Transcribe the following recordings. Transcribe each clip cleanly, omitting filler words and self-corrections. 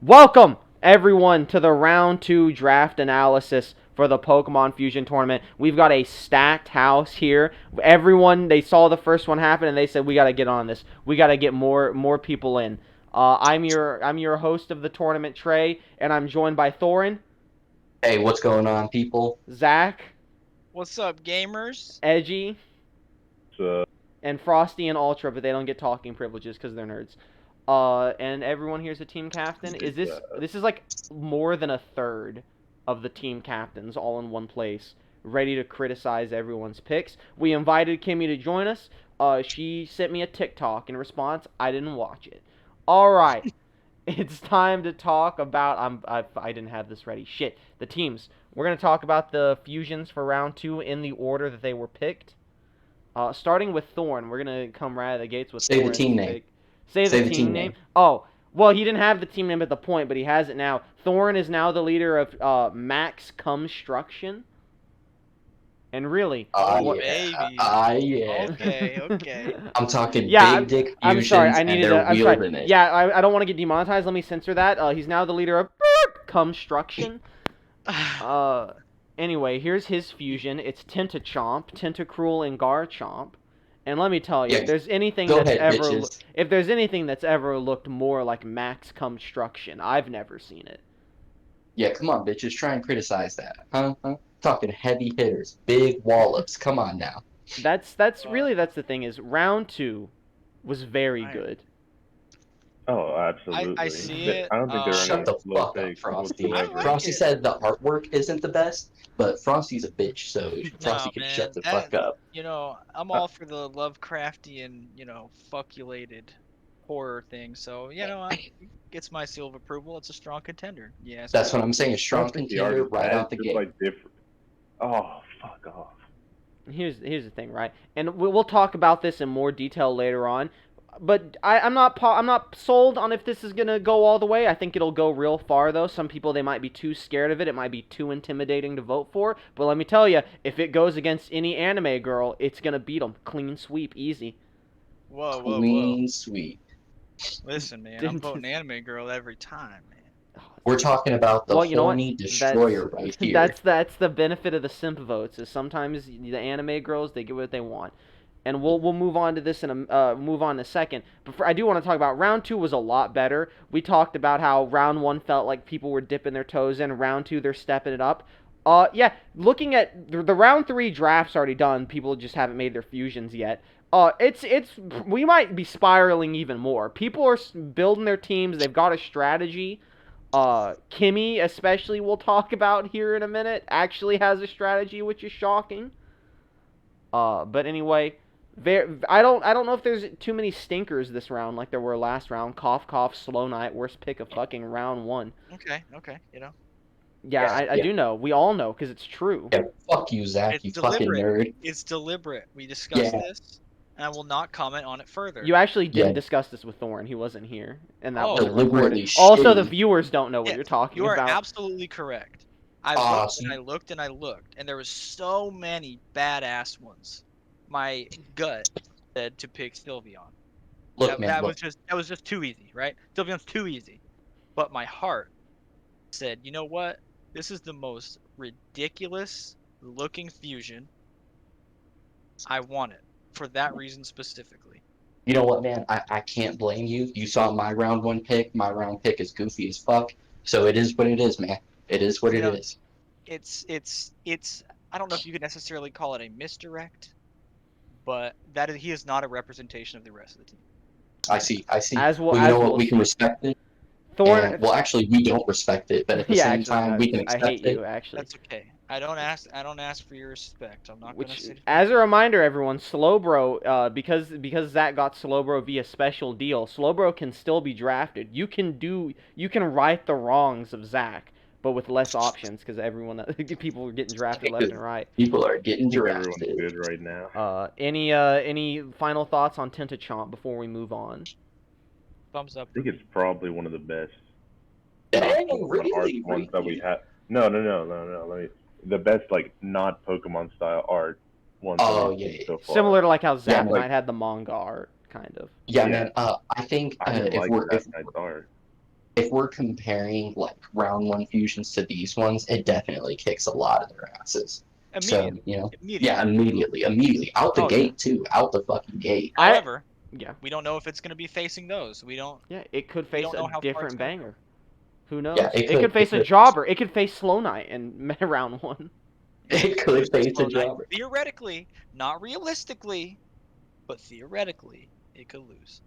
Welcome, everyone, to the round 2 draft analysis for the Pokemon Fusion Tournament. We've got a stacked house here. Everyone, they saw the first one happen and they said, we got to get on this. We got to get more people in. I'm your host of the tournament, Trey, and I'm joined by Thoren, Hey, what's going on, people? Zach, What's up, gamers? Edgey, So, and Frosty and AltDra, but they don't get talking privileges because they're nerds. And everyone here's a team captain. This is like more than a third of the team captains all in one place, ready to criticize everyone's picks. We invited Kimmy to join us. She sent me a TikTok in response. I didn't watch it. All right, it's time to talk about. I didn't have this ready. Shit, the teams. We're gonna talk about the fusions for round 2 in the order that they were picked. Starting with Thorn, we're gonna come right out of the gates with Say the Thorn's team name. pick. Say the Say the team team name. name. Oh, well, he didn't have the team name at the point, but he has it now. Thorn is now the leader of Max Construction. And really, Ah, Oh, what? yeah. baby. Yeah. Okay. I'm talking Yeah, big dick I'm sorry. fusions, I and needed they're to. I'm sorry. wielding it. Yeah, I don't want to get demonetized. Let me censor that. He's now the leader of Construction. Uh, anyway, here's his fusion. It's Tentachomp, Tentacruel, and Garchomp. And let me tell you, Yeah, if there's anything go that's ahead, ever bitches. if there's anything that's ever looked more like Max Construction, I've never seen it. Yeah, come on, bitches. Try and criticize that. Huh? Talking heavy hitters, big wallops. Come on now. That's the thing is round 2 was very I, good. oh, I absolutely. see it. I don't think there are Shut any the slow fuck up, takes Frosty. I whatsoever. like Frosty it. said the artwork isn't the best, but Frosty's a bitch, so No, Frosty can man. shut the fuck up. I'm Uh, all for the Lovecraftian, fuckulated horror thing. So, gets my seal of approval. It's a strong contender. Yes, That's me. what I'm saying. A I strong don't think the art contender is right bad. out It's the just gate. like different. Oh, fuck off. Here's the thing, right? And we'll talk about this in more detail later on. But I'm not sold on if this is gonna go all the way. I think it'll go real far though. Some people they might be too scared of it. It might be too intimidating to vote for. But let me tell you, if it goes against any anime girl, it's gonna beat them. Clean sweep, easy. Whoa. Clean sweep. Listen, man. I'm Didn't. voting anime girl every time, man. We're talking about the Well, you know what? horny That's destroyer right here. that's the benefit of the simp votes. Is sometimes the anime girls they get what they want, and we'll move on to this in move on in a second. But I do want to talk about round 2 was a lot better. We talked about how round 1 felt like people were dipping their toes in. Round 2 they're stepping it up. Yeah, looking at the round 3 drafts already done. People just haven't made their fusions yet. It's we might be spiraling even more. People are building their teams. They've got a strategy. Kimmy, especially, we'll talk about here in a minute, actually has a strategy, which is shocking. But anyway, I don't know if there's too many stinkers this round like there were last round. Cough, cough, slow night, worst pick of fucking round 1. Okay. Yeah, Yeah, I yeah, do know. We all know because it's true. yeah. Fuck you, Zach, It's you fucking deliberate. nerd. It's deliberate. We discussed Yeah, this, and I will not comment on it further. You actually didn't yeah. discuss this with Thorn. He wasn't here, and that Oh, wasn't recorded. Deliberately Also, the shitty. viewers don't know what yes, you're talking you are about. absolutely correct. I looked and I Awesome. looked and I looked, and there was so many badass ones. My gut said to pick Sylveon. Look, That man, that was look. just too easy, right? Sylveon's too easy. But my heart said, you know what? This is the most ridiculous looking fusion. I want it for that reason specifically. You know what, man? I can't blame you. You saw my round 1 pick. My round pick is goofy as fuck. So it is what it is, man. It is what You it know, is. it's I don't know if you could necessarily call it a misdirect, but he is not a representation of the rest of the team. I see. I see. As we'll Well, you know as what? we'll We can see. respect it. And, Thorn, well, actually, we don't respect it. But at the yeah, same actually, time, we can I hate accept you it. actually. That's okay. I don't ask for your respect. I'm not gonna Which, sit here. as a reminder, everyone, Slowbro, because Zach got Slowbro via special deal, Slowbro can still be drafted. You can right the wrongs of Zach, but with less options because people were getting drafted left and Because right. people are getting I think everyone's drafted. good right now. Any final thoughts on Tentachomp before we move on? Thumbs up I for think it's me. probably one of the best not Dang, Pokemon art really? ones that we Really? have. No. The best like not Pokemon style art ones that Oh, we've yeah. seen so far. Similar to like how Yeah, Zach man. might have the manga art, kind of. Yeah, Yeah, man. I think I didn't if like we're that if Knight's art. if we're comparing like round 1 fusions to these ones, it definitely kicks a lot of their asses. So, Immediately. you know, Immediately. yeah, immediately. Out the Oh, yeah. gate, too. Out the fucking gate. However, Yeah. we don't know if it's going to be facing those. Yeah, it could We face don't a know how far it's different gonna go. banger. Who knows? Yeah, It could face a could. jobber. It could face Slow Knight in round 1. It could face a Slow Knight. jobber. Theoretically, not realistically, but theoretically, it could lose.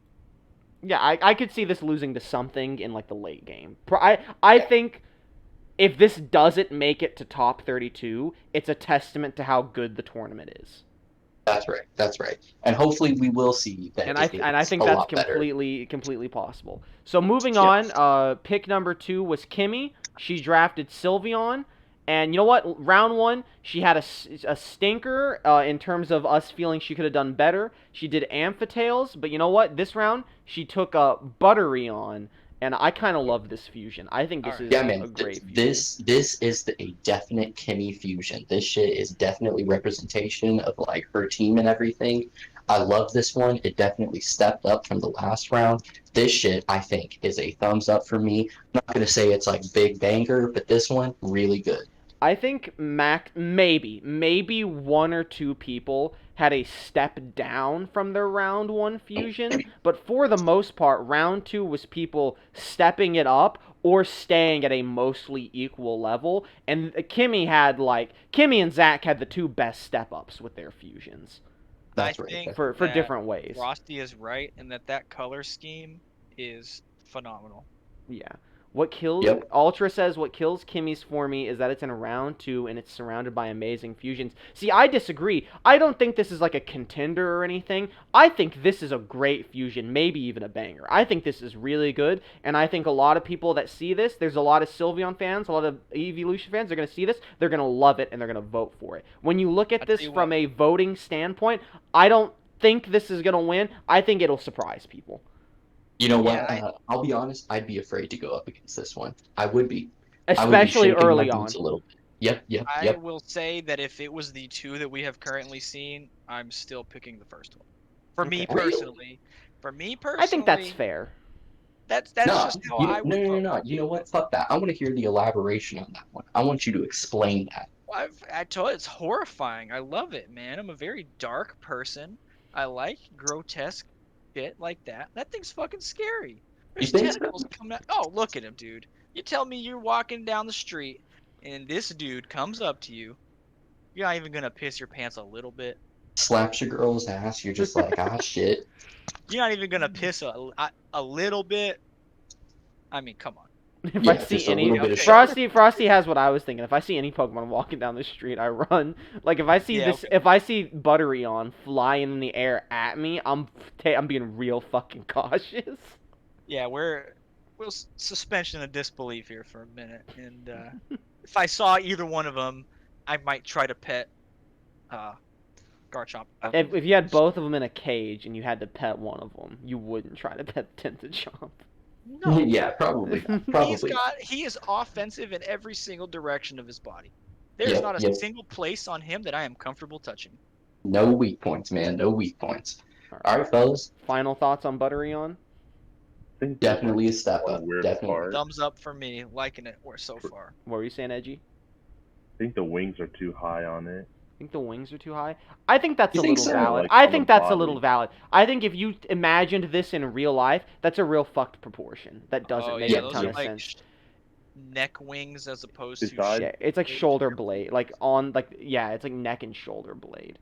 Yeah, I could see this losing to something in like the late game. I think if this doesn't make it to top 32, it's a testament to how good the tournament is. That's right. And hopefully we will see that And I it's think a that's lot better. completely possible. So moving Yeah. on, pick number 2 was Kimmy. She drafted Sylveon, and you know what? Round 1, she had a stinker in terms of us feeling she could have done better. She did Amphitails, but you know what? This round she took Buttery and I kind of love this fusion. I think this Alright. is Yeah, man. a great fusion. This is a definite Kimmy fusion. This shit is definitely representation of like her team and everything. I love this one. It definitely stepped up from the last round. This shit, I think, is a thumbs up for me. I'm not gonna say it's like big banger, but this one really good. I think maybe one or two people had a step down from their round 1 fusion, but for the most part, round 2 was people stepping it up or staying at a mostly equal level. And Kimmy and Zach had the 2 best step ups with their fusions That's I right. think for that different ways. Frosty is right, and that color scheme is phenomenal. Yeah. What kills Yep. AltDra says what kills Kimmy's for me is that it's in round 2 and it's surrounded by amazing fusions. See, I disagree. I don't think this is like a contender or anything. I think this is a great fusion, maybe even a banger. I think this is really good, and I think a lot of people that see this, there's a lot of Sylveon fans, a lot of Evolution fans, they're gonna see this, they're gonna love it, and they're gonna vote for it. When you look at I'll this tell you from what. a voting standpoint, I don't think this is gonna win. I think it'll surprise people. You know what? Yeah, I'll be honest. I'd be afraid to go up against this one. I would be. Especially Shaking my early on. boots a little bit. Yep. I will say that if it was the 2 that we have currently seen, I'm still picking the first one. For me Okay. Really? personally. For me personally. I think that's fair. That's No, just how I would vote. no. You know what? Fuck that. I want to hear the elaboration on that one. I want you to explain that. I told you, it's horrifying. I love it, man. I'm a very dark person. I like grotesque shit like that. That thing's fucking scary. There's think so? tentacles coming out. Oh, look at him, dude. You tell me you're walking down the street and this dude comes up to you. You're not even gonna piss your pants a little bit. Slaps your girl's ass. You're just like, ah, shit. You're not even gonna piss a little bit. I mean, come on. If Yeah, I see just a any little bit of Frosty has what I was thinking. If I see any Pokemon walking down the street, I run. Like Yeah, if I see Buttery flying in the air at me, I'm being real fucking cautious. Yeah, we'll suspension of disbelief here for a minute, and if I saw either one of them, I might try to pet Garchomp. If you had both of them in a cage and you had to pet one of them, you wouldn't try to pet Tentachamp. No, Yeah, probably. Probably. he is offensive in every single direction of his body. There's Yeah, not a yeah. single place on him that I am comfortable touching. No weak points, man. No weak points. All right, fellas. Final thoughts on Buttery I think Definitely a step one up. weird Definitely. part. Thumbs up for me, liking it so far. What were you saying, Edgey? I think the wings are too high on it. Think the wings are too high? I think that's You a think little so? valid. Like, I on think the that's a body. little valid. I think if you imagined this in real life, that's a real fucked proportion. That doesn't Oh make yeah, a those ton are of like sense. neck wings as opposed to. Besides- Yeah, it's like shoulder blade, like on like yeah, it's like neck and shoulder blade.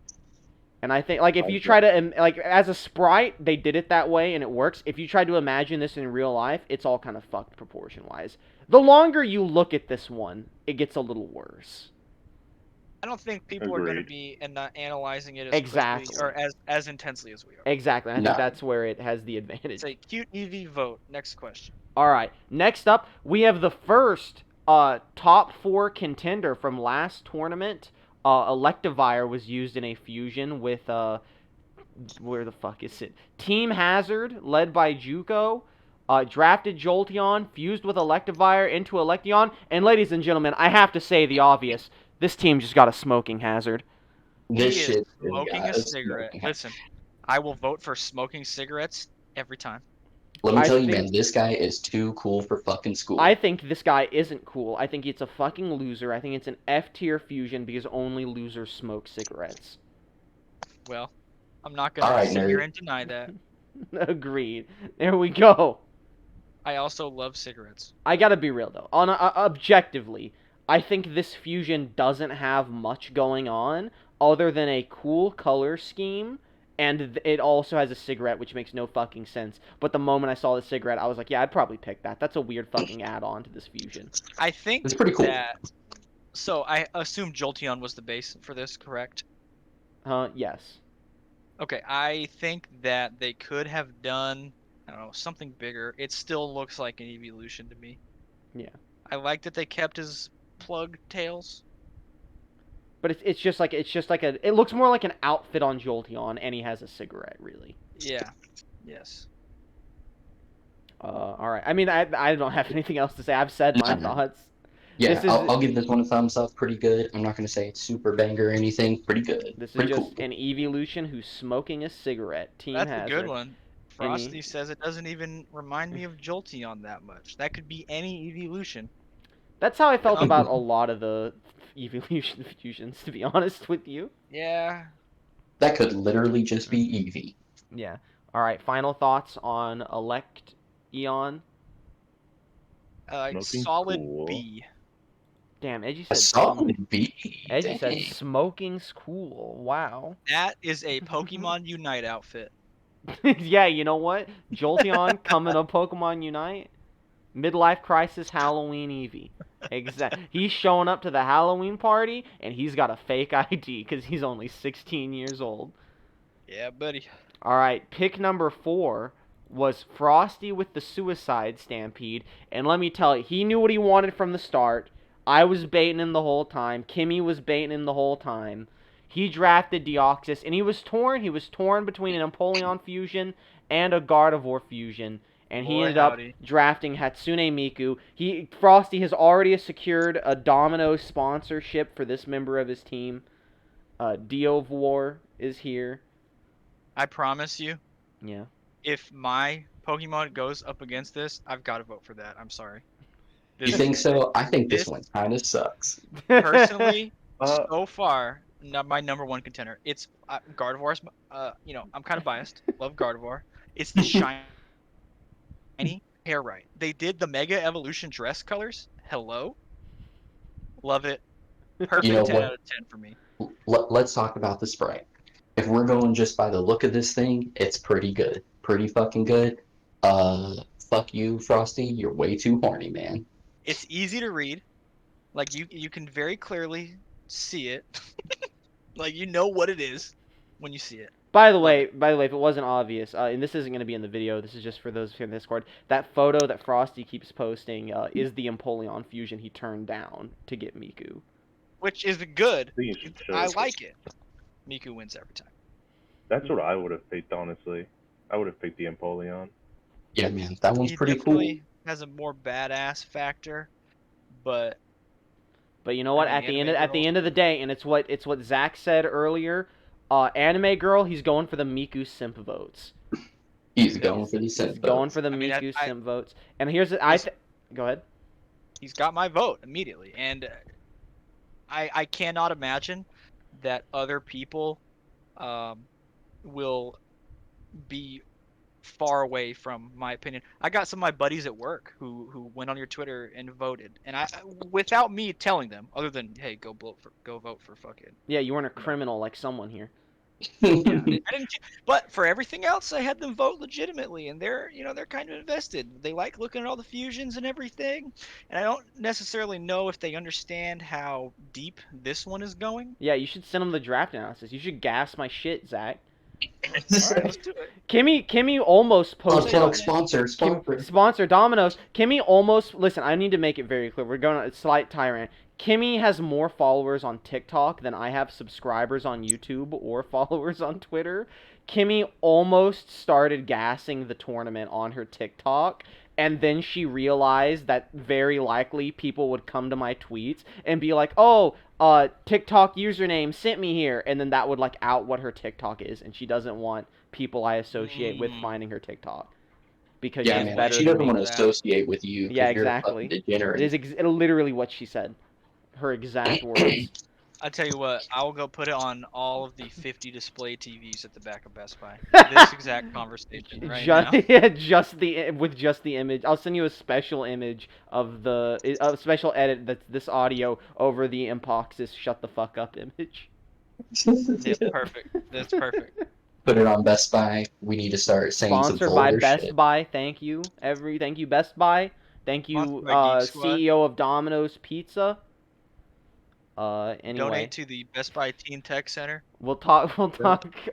And I think like if you try to like as a sprite, they did it that way and it works. If you try to imagine this in real life, it's all kind of fucked proportion wise. The longer you look at this one, it gets a little worse. I don't think people are going to Agreed. be analyzing it as Exactly. quickly or as intensely as we are. Exactly. I think No. that's where it has the advantage. It's a cute EV vote. Next question. All right. Next up, we have the first top 4 contender from last tournament. Electivire was used in a fusion with where the fuck is it? Team Hazard, led by Juco. Drafted Jolteon, fused with Electivire into Election, and ladies and gentlemen, I have to say the obvious. This team just got a smoking hazard. This He is shit. smoking yeah, a it's cigarette. smoking. Listen, I will vote for smoking cigarettes every time. Let me I tell you, think man, this guy is too cool for fucking school. I think this guy isn't cool. I think it's a fucking loser. I think it's an F tier fusion because only losers smoke cigarettes. Well, I'm not All gonna right, sit here nerd. and deny that. Agreed. There we go. I also love cigarettes. I gotta be real though. Objectively, I think this fusion doesn't have much going on other than a cool color scheme, and it also has a cigarette, which makes no fucking sense. But the moment I saw the cigarette, I was like, yeah, I'd probably pick that. That's a weird fucking add-on to this fusion. I think It's pretty cool. that. So I assume Jolteon was the base for this, correct? Yes. Okay, I think that they could have done, I don't know, something bigger. It still looks like an evolution to me. Yeah. I like that they kept his plug tails. But it's just like it looks more like an outfit on Jolteon, and he has a cigarette, really. Yeah. Yes. All right. I mean, I don't have anything else to say. I've said my thoughts. Yeah, This is- I'll give this one a thumbs up. Pretty good. I'm not gonna say it's super banger or anything. Pretty good. This is Pretty just cool. an evolution who's smoking a cigarette. Team That's Hazard. a good one. Frosty Any- says it doesn't even remind me of Jolteon that much. That could be any evolution. That's how I felt Um, about a lot of the evolution fusions, to be honest with you. Yeah. That could literally just be Eevee. Yeah. All right. Final thoughts on Eon. Smoking Solid cool. B. Damn, Edgey A said. solid B. Edgey said Dang. smoking's cool. Wow. That is a Pokemon Unite outfit. Yeah, you know what? Jolteon coming to Pokemon Unite. Midlife crisis Halloween Eevee. Exact. He's showing up to the Halloween party and he's got a fake ID because he's only 16 years old. Yeah, buddy. All right, pick number 4 was Frosty with the Suicide Stampede, and let me tell you, he knew what he wanted from the start. I was baiting him the whole time. Kimmy was baiting him the whole time. He drafted Deoxys, and he was torn. He was torn between an Empoleon fusion and a Gardevoir fusion, and he Boy, ended howdy. up drafting Hatsune Miku. Frosty has already secured a Domino sponsorship for this member of his team. Diovor is here. I promise you, Yeah. if my Pokemon goes up against this, I've got to vote for that. I'm sorry. You think so? I think this this- one kind of sucks. Personally, Uh, so far, my number one contender. It's Gardevoir's. I'm kind of biased. Love Gardevoir. It's the shiny hair right. They did the Mega Evolution dress colors. Hello. Love it. Perfect You know 10 what? out of 10 for me. Let's talk about the sprite. If we're going just by the look of this thing, it's pretty good. Pretty fucking good. Fuck you, Frosty. You're way too horny, man. It's easy to read. Like you can very clearly see it. Like you know what it is when you see it. By the way, if it wasn't obvious, and this isn't going to be in the video, this is just for those in Discord, that photo that Frosty keeps posting is the Empoleon fusion he turned down to get Miku. Which is good. think you should show I it. like it. Miku wins every time. That's what I would have picked, honestly. I would have picked the Empoleon. Yeah, man, that one's He pretty cool. definitely has a more badass factor, but But you know what? I At mean, the Anime end of the day, and it's what Zach said earlier. Anime girl, he's going for the Miku simp votes. He's going for the He's simp going votes. for the I mean, Miku I- simp votes. And here's go ahead. he's got my vote immediately, and I cannot imagine that other people will be far away from my opinion. I got some of my buddies at work who went on your Twitter and voted, and I without me telling them, other than hey, go vote for fucking. Yeah, you weren't a criminal like someone here. Yeah, I didn't. But for everything else, I had them vote legitimately, and they're kind of invested. They like looking at all the fusions and everything, and I don't necessarily know if they understand how deep this one is going. Yeah, you should send him the draft analysis. You should gas my shit, Zach. All right, let's do it. Kimmy almost posted. Sponsor. Sponsor Domino's. Kimmy almost listen. I need to make it very clear. We're going on a slight tyrant. Kimmy has more followers on TikTok than I have subscribers on YouTube or followers on Twitter. Kimmy almost started gassing the tournament on her TikTok, and then she realized that very likely people would come to my tweets and be like, "Oh, TikTok username sent me here," and then that would like out what her TikTok is, and she doesn't want people I associate with finding her TikTok. because Yeah, she's man. better She than doesn't me. want to associate with you Yeah, because you're a fucking exactly. degenerate. It is literally what she said. Her exact words. I tell you what, I will go put it on all of the 50 display TVs at the back of Best Buy. This exact conversation right now. Yeah, just the image. I'll send you a special image of a special edit that's this audio over the Impoxis shut the fuck up image. Yeah, perfect. That's perfect. Put it on Best Buy. We need to start saying some Sponsored by vulgar Best shit. Buy. Thank you. Thank you Best Buy. Thank you Sponsored by Geek Squad. CEO of Domino's Pizza. Anyway. Donate to the Best Buy Teen Tech Center. We'll talk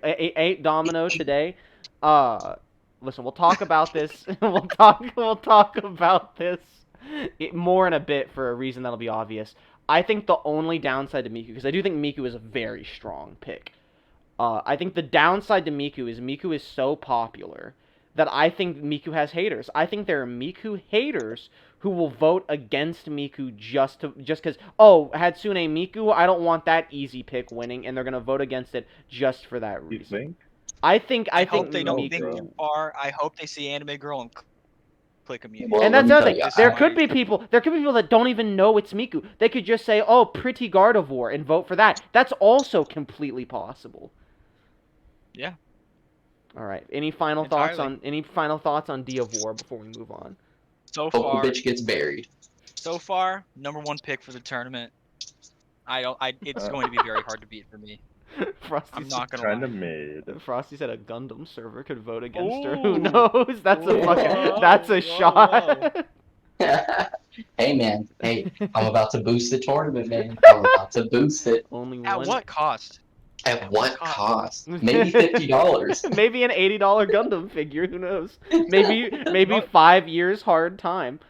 eight domino today. Listen, we'll talk about this. we'll talk about this more in a bit for a reason that'll be obvious. I think the only downside to Miku, because I do think Miku is a very strong pick. I think the downside to Miku is so popular that I think Miku has haters. I think there are Miku haters who will vote against Miku just because, oh, Hatsune Miku, I don't want that easy pick winning, and they're gonna vote against it just for that You reason. think? I think hope they don't Miku, think too far. I hope they see Anime Girl and click immediately. Well, and let that's me the other tell thing. you, There I- could be people that don't even know it's Miku. They could just say, "Oh, pretty Gardevoir," and vote for that. That's also completely possible. Yeah. All right. Any final thoughts Entirely. on Diavore before we move on? So Hope the far, bitch gets buried. number one pick for the tournament. It's going to be very hard to beat for me. Frosty I'm not gonna Kind lie. of mid. Frosty said a Gundam server could vote against her. Ooh. Who knows? That's a Whoa, fucking. That's a whoa, shot. Hey, man. Hey, I'm about to boost the tournament, man. I'm about to boost it. Only one. At what cost? At what cost? Maybe $50. Maybe an $80 Gundam figure. Who knows? Maybe What? 5 years hard time.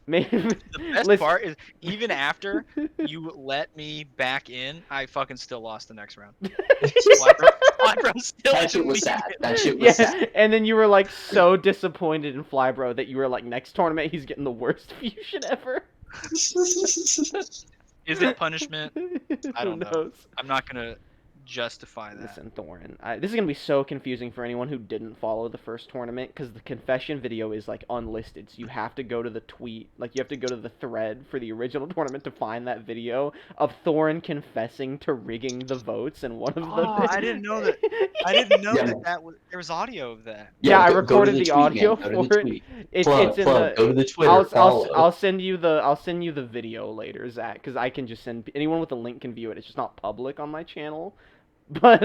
Maybe. The best part is even after you let me back in, I fucking still lost the next round. Flybro still That shit was sad. That shit was Yeah, sad. and then you were like so disappointed in Flybro that you were like, next tournament he's getting the worst fusion ever. Is it punishment? I Who don't know. knows? I'm not gonna justify that. Listen, Thoren, this is gonna be so confusing for anyone who didn't follow the first tournament because the confession video is like unlisted, so you have to go to the tweet, like you have to go to the thread for the original tournament to find that video of Thoren confessing to rigging the votes, and one of the. Oh, I didn't know that. I didn't know Yeah. that there was audio of that. Yeah, I go to recorded the tweet, audio man. Go to for the it. tweet. It's Plug, in plug. the. Go to the Twitter. Follow. I'll send you the video later, Zach, because I can just send anyone with a link can view it. It's just not public on my channel. But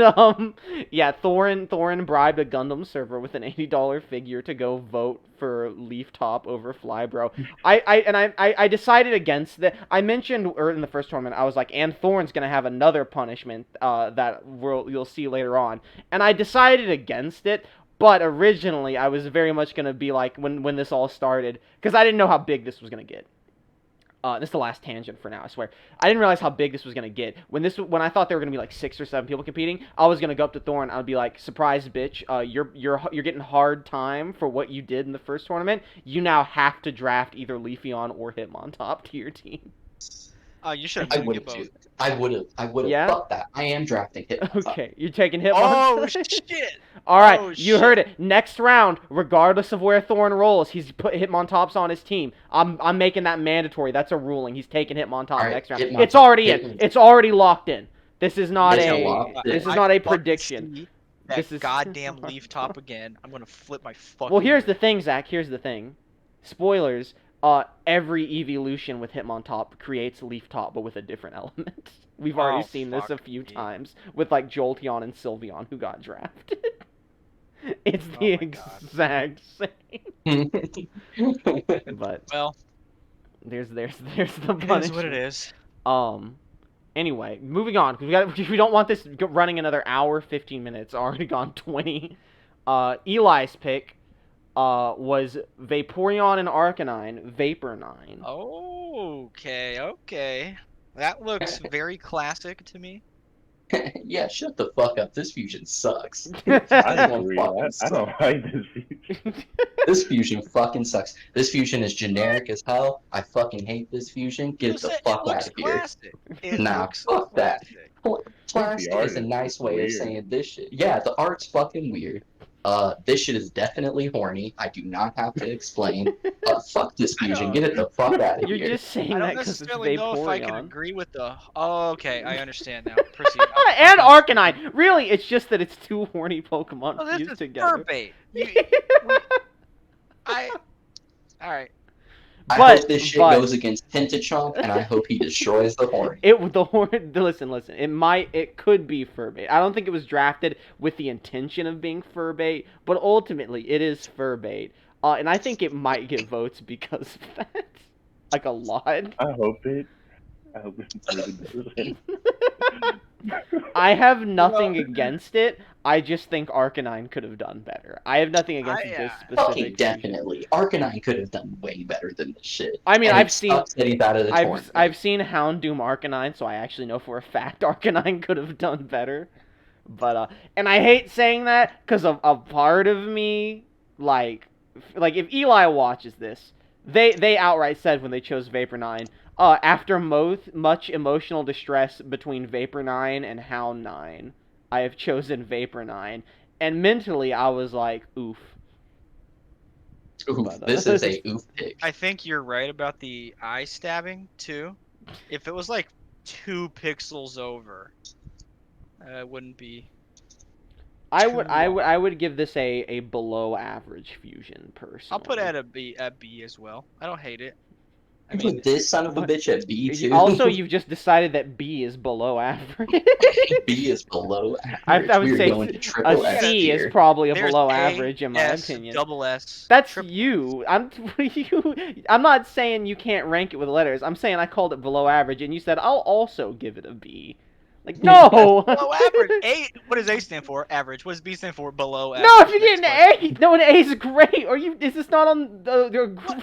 yeah, Thoren bribed a Gundam server with an $80 figure to go vote for Leaf Top over Flybro. I decided against that. I mentioned in the first tournament, I was like, and Thoren's gonna have another punishment that you'll see later on, and I decided against it. But originally, I was very much gonna be like when this all started, because I didn't know how big this was gonna get. This is the last tangent for now, I swear. I didn't realize how big this was gonna get. When I thought there were gonna be like 6 or 7 people competing, I was gonna go up to Thoren. I'd be like, "Surprise, bitch! You're getting hard time for what you did in the first tournament. You now have to draft either Leafeon or Hitmontop to your team." You should I have would get have. both. I would have. Yeah? Fuck that. I am drafting Hitmontop. Okay, you're taking Hitmontop. Oh shit! All right, Oh, you shit. heard it. Next round, regardless of where Thoren rolls, he's put Hitmontops on his team. I'm making that mandatory. That's a ruling. He's taking Hitmontop All right, next round. Hitmontop. It's already in. It's already locked in. This is not It's a. locked in. This is I not a fucking prediction. see That This is- goddamn Leaf Top again. I'm gonna flip my fucking. Well, here's the lid. thing, Zach. Here's the thing. Spoilers. Every evolution with Hitmontop creates Leaf Top, but with a different element. We've already Oh, seen this a fuck few me. times with like Jolteon and Sylveon who got drafted. It's the Oh my God. exact same. But Well, there's the it is punishment. what it is. Anyway, moving on because we don't want this running another hour, 15 minutes. Already gone 20. Eli's pick was Vaporeon and Arcanine, Vapornine. Okay. That looks very classic to me. Yeah, shut the fuck up. This fusion sucks. I This one agree. fucking I don't like this fusion. This fusion fucking sucks. This fusion is generic as hell. I fucking hate this fusion. Get You the said fuck it looks out of here. classic. It Nah, looks fuck that. classic. Plastic art is a is nice way weird. of saying this shit. Yeah, the art's fucking weird. This shit is definitely horny. I do not have to explain. Fuck this I fusion. don't- Get it the fuck out of You're here. just saying I that don't because it's necessarily know if I can Vaporeon. agree with the. Oh, okay, I understand now. Proceed. And Arcanine. Really, it's just that it's two horny Pokemon Oh, this fused is together. Furbait. All right. I But- hope this shit but- goes against Tentachomp, and I hope he destroys the horn. Listen. It could be Furbait. I don't think it was drafted with the intention of being Furbait, but ultimately it is Furbait. And I think it might get votes because of that, like a lot. I hope it really doesn't. I have nothing against it. I just think Arcanine could have done better. I have nothing against this specific. Fucking fusion. definitely. Arcanine could have done way better than this shit. I mean, And I've it seen- sucks that he's out of the tournament. I've seen Houndoom Arcanine, so I actually know for a fact Arcanine could have done better. But and I hate saying that because a part of me, like if Eli watches this, they outright said when they chose Vapornine, after much emotional distress between Vapornine and Hound9, I have chosen Vapornine, and mentally I was like, oof. Oof, this is a oof pick. I think you're right about the eye stabbing too. If it was like 2 pixels over, it wouldn't be. I would give this a below average fusion personally. I'll put it at B as well. I don't hate it. I You mean, put this son of a bitch at B too. Also, you've just decided that B is below average. B is below average. I would We're say going to triple a S C tier. is probably a there's below A, average in my S, opinion. Double S. That's triple you. I'm not saying you can't rank it with letters. I'm saying I called it below average, and you said I'll also give it a B. Like no. Below average. A. What does A stand for? Average. What does B stand for? Below average. No, if you get Next an question. A, no, an A is great. Or is this not on the?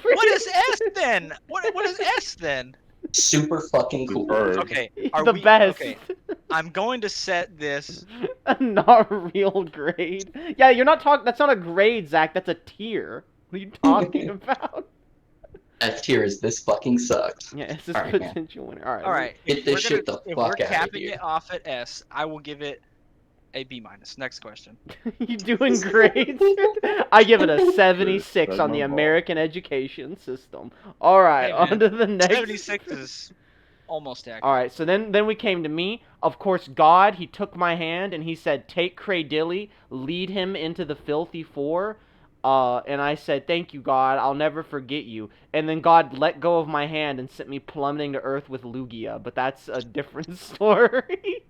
What is S then? What is S then? Super fucking cool. Superb. Okay. The best. Okay. I'm going to set this. Not a real grade. Yeah, you're not talking. That's not a grade, Zach. That's a tier. What are you talking about? F tier is this fucking sucks. Yeah, it's this All right, man. potential winner. All right. All right. Get this shit the If fuck we're outta capping here. it off at S, I will give it a B minus. Next question. You doing great. I give it a 76 That's on the my ball. American education system. All right, Hey, on man. to the next. 76 is almost accurate. All right, so then we came to me. Of course, God, he took my hand and he said, "Take Cradilly, lead him into the filthy four." And I said, "Thank you, God. I'll never forget you." And then God let go of my hand and sent me plummeting to earth with Lugia. But that's a different story.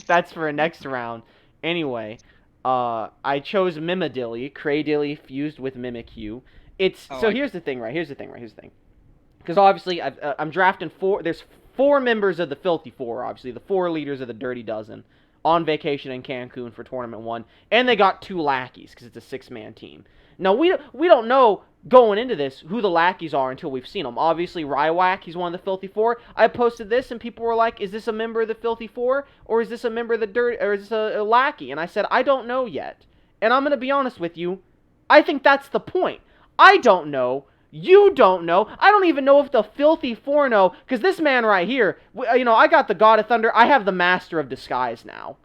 That's for a next round. Anyway, I chose Mimidilly, Cradilly fused with Mimikyu. So here's the thing, right? Here's the thing. Because obviously, I'm drafting four. There's 4 members of the Filthy Four, obviously. The 4 leaders of the Dirty Dozen on vacation in Cancun for Tournament 1. And they got 2 lackeys, because it's a 6-man team. Now, we don't know going into this who the lackeys are until we've seen them. Obviously, Rywak, he's one of the Filthy Four. I posted this, and people were like, is this a member of the Filthy Four? Or is this a member of the Dirty... Or is this a lackey? And I said, I don't know yet. And I'm going to be honest with you. I think that's the point. I don't know. You don't know. I don't even know if the Filthy Four know, because this man right here, I got the God of Thunder. I have the Master of Disguise now.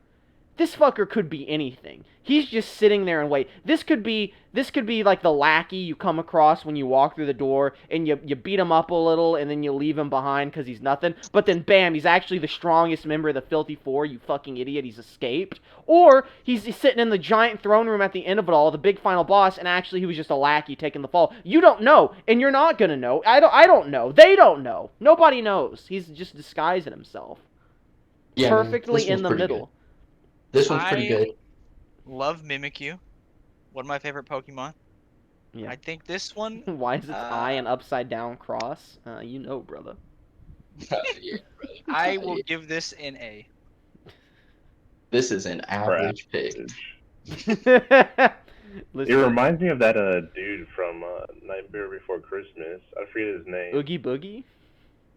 This fucker could be anything. He's just sitting there and wait. This could be like the lackey you come across when you walk through the door, and you beat him up a little, and then you leave him behind because he's nothing. But then, bam, he's actually the strongest member of the Filthy Four, you fucking idiot. He's escaped. Or he's sitting in the giant throne room at the end of it all, the big final boss, and actually he was just a lackey taking the fall. You don't know, and you're not going to know. I don't know. They don't know. Nobody knows. He's just disguising himself. Yeah, man, Perfectly this in one's the pretty middle. good. This one's pretty good. Love Mimikyu. One of my favorite Pokemon. Yeah. I think this one. Why is its eye an upside down cross? You know, brother. Yeah, brother. I will give this an A. This is an average pick. It Listen, reminds me of that dude from Nightmare Before Christmas. I forget his name. Oogie Boogie?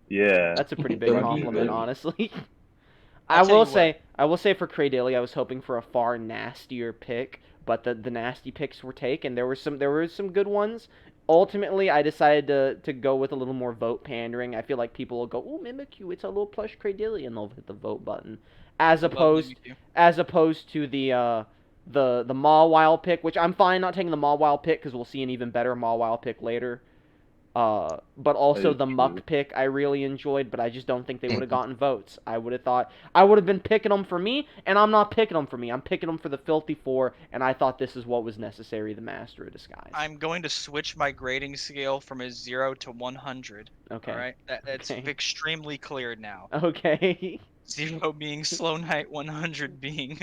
Yeah. That's a pretty big Oogie compliment, Boogie. honestly. I'll tell you I will say for Cradilly, I was hoping for a far nastier pick, but the nasty picks were taken. There were some good ones. Ultimately, I decided to go with a little more vote pandering. I feel like people will go, "Ooh, Mimikyu, it's a little plush Cradilly," and they'll hit the vote button, as Love opposed Mimikyu. as opposed to the the Mawile pick, which I'm fine not taking the Mawile pick because we'll see an even better Mawile pick later. But also is the true. Muck pick I really enjoyed, but I just don't think they would have gotten votes. I would have thought I would have been picking them for me, and I'm not picking them for me. I'm picking them for the Filthy Four, and I thought this is what was necessary, the Master of Disguise. I'm going to switch my grading scale from a 0 to 100. Okay. All right, it's Okay. extremely clear now. Okay. 0 being Slow Knight, 100 being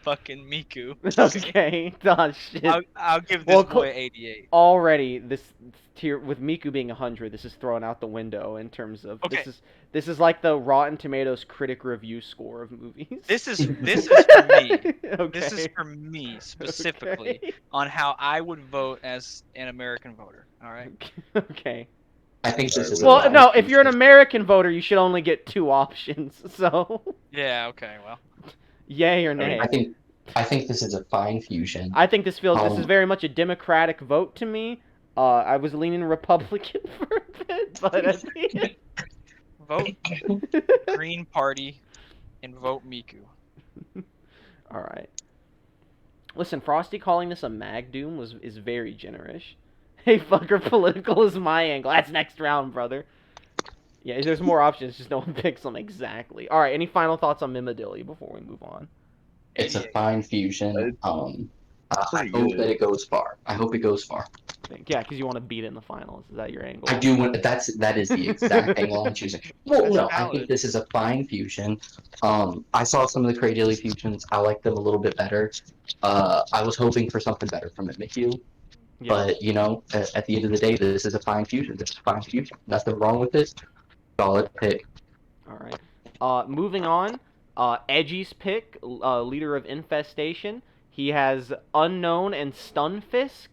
fucking Miku. Okay. Oh, shit. I'll give this Well, boy 88. Already, this tier with Miku being 100, this is thrown out the window in terms of Okay. this is like the Rotten Tomatoes critic review score of movies. This is for me. Okay. This is for me specifically Okay. on how I would vote as an American voter. All right. Okay. I think this is. Well, a no, fine if you're an fusion. American voter, you should only get 2 options. So, Yeah. Okay. Well. yay or mean, nay. I think this is a fine fusion. I think this is Um, very much a Democratic vote to me. I was leaning Republican for a bit, but at the end... Vote Green Party and vote Miku. All right. Listen, Frosty calling this a Mag Doom is very generous. Hey, fucker, political is my angle. That's next round, brother. Yeah, there's more options, just no one picks them exactly. All right, any final thoughts on Mimidilli before we move on? It's a fine fusion. I pretty hope good. that it goes far. I hope it goes far. Yeah, because you want to beat it in the finals. Is that your angle? I do want. That is the exact angle I'm choosing. Well, That's no, I valid. think this is a fine fusion. I saw some of the Cray-Daily fusions. I like them a little bit better. I was hoping for something better from it, Miku. Yeah. But you know, at the end of the day, this is a fine fusion. This is a fine fusion. Nothing wrong with this. Solid pick. All right. Moving on. Edgey's pick, leader of Infestation. He has Unknown and Stunfisk,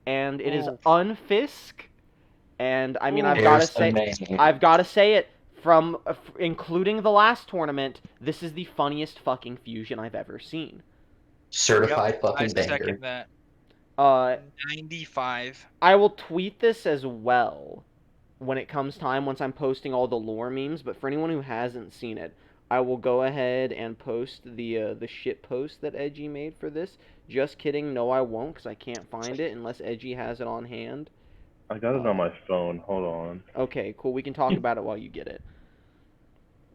and it is Ooh. Unfisk. And I mean, Ooh. I've got to There's the say, man. I've got to say it from including the last tournament. This is the funniest fucking fusion I've ever seen. Certified I fucking banger. second that. Uh, 95. I will tweet this as well when it comes time once I'm posting all the lore memes. But for anyone who hasn't seen it, I will go ahead and post the shit post that Edgey made for this. Just kidding, no I won't, because I can't find it unless Edgey has it on hand. I got it on my phone. Hold on. Okay, cool. We can talk about it while you get it.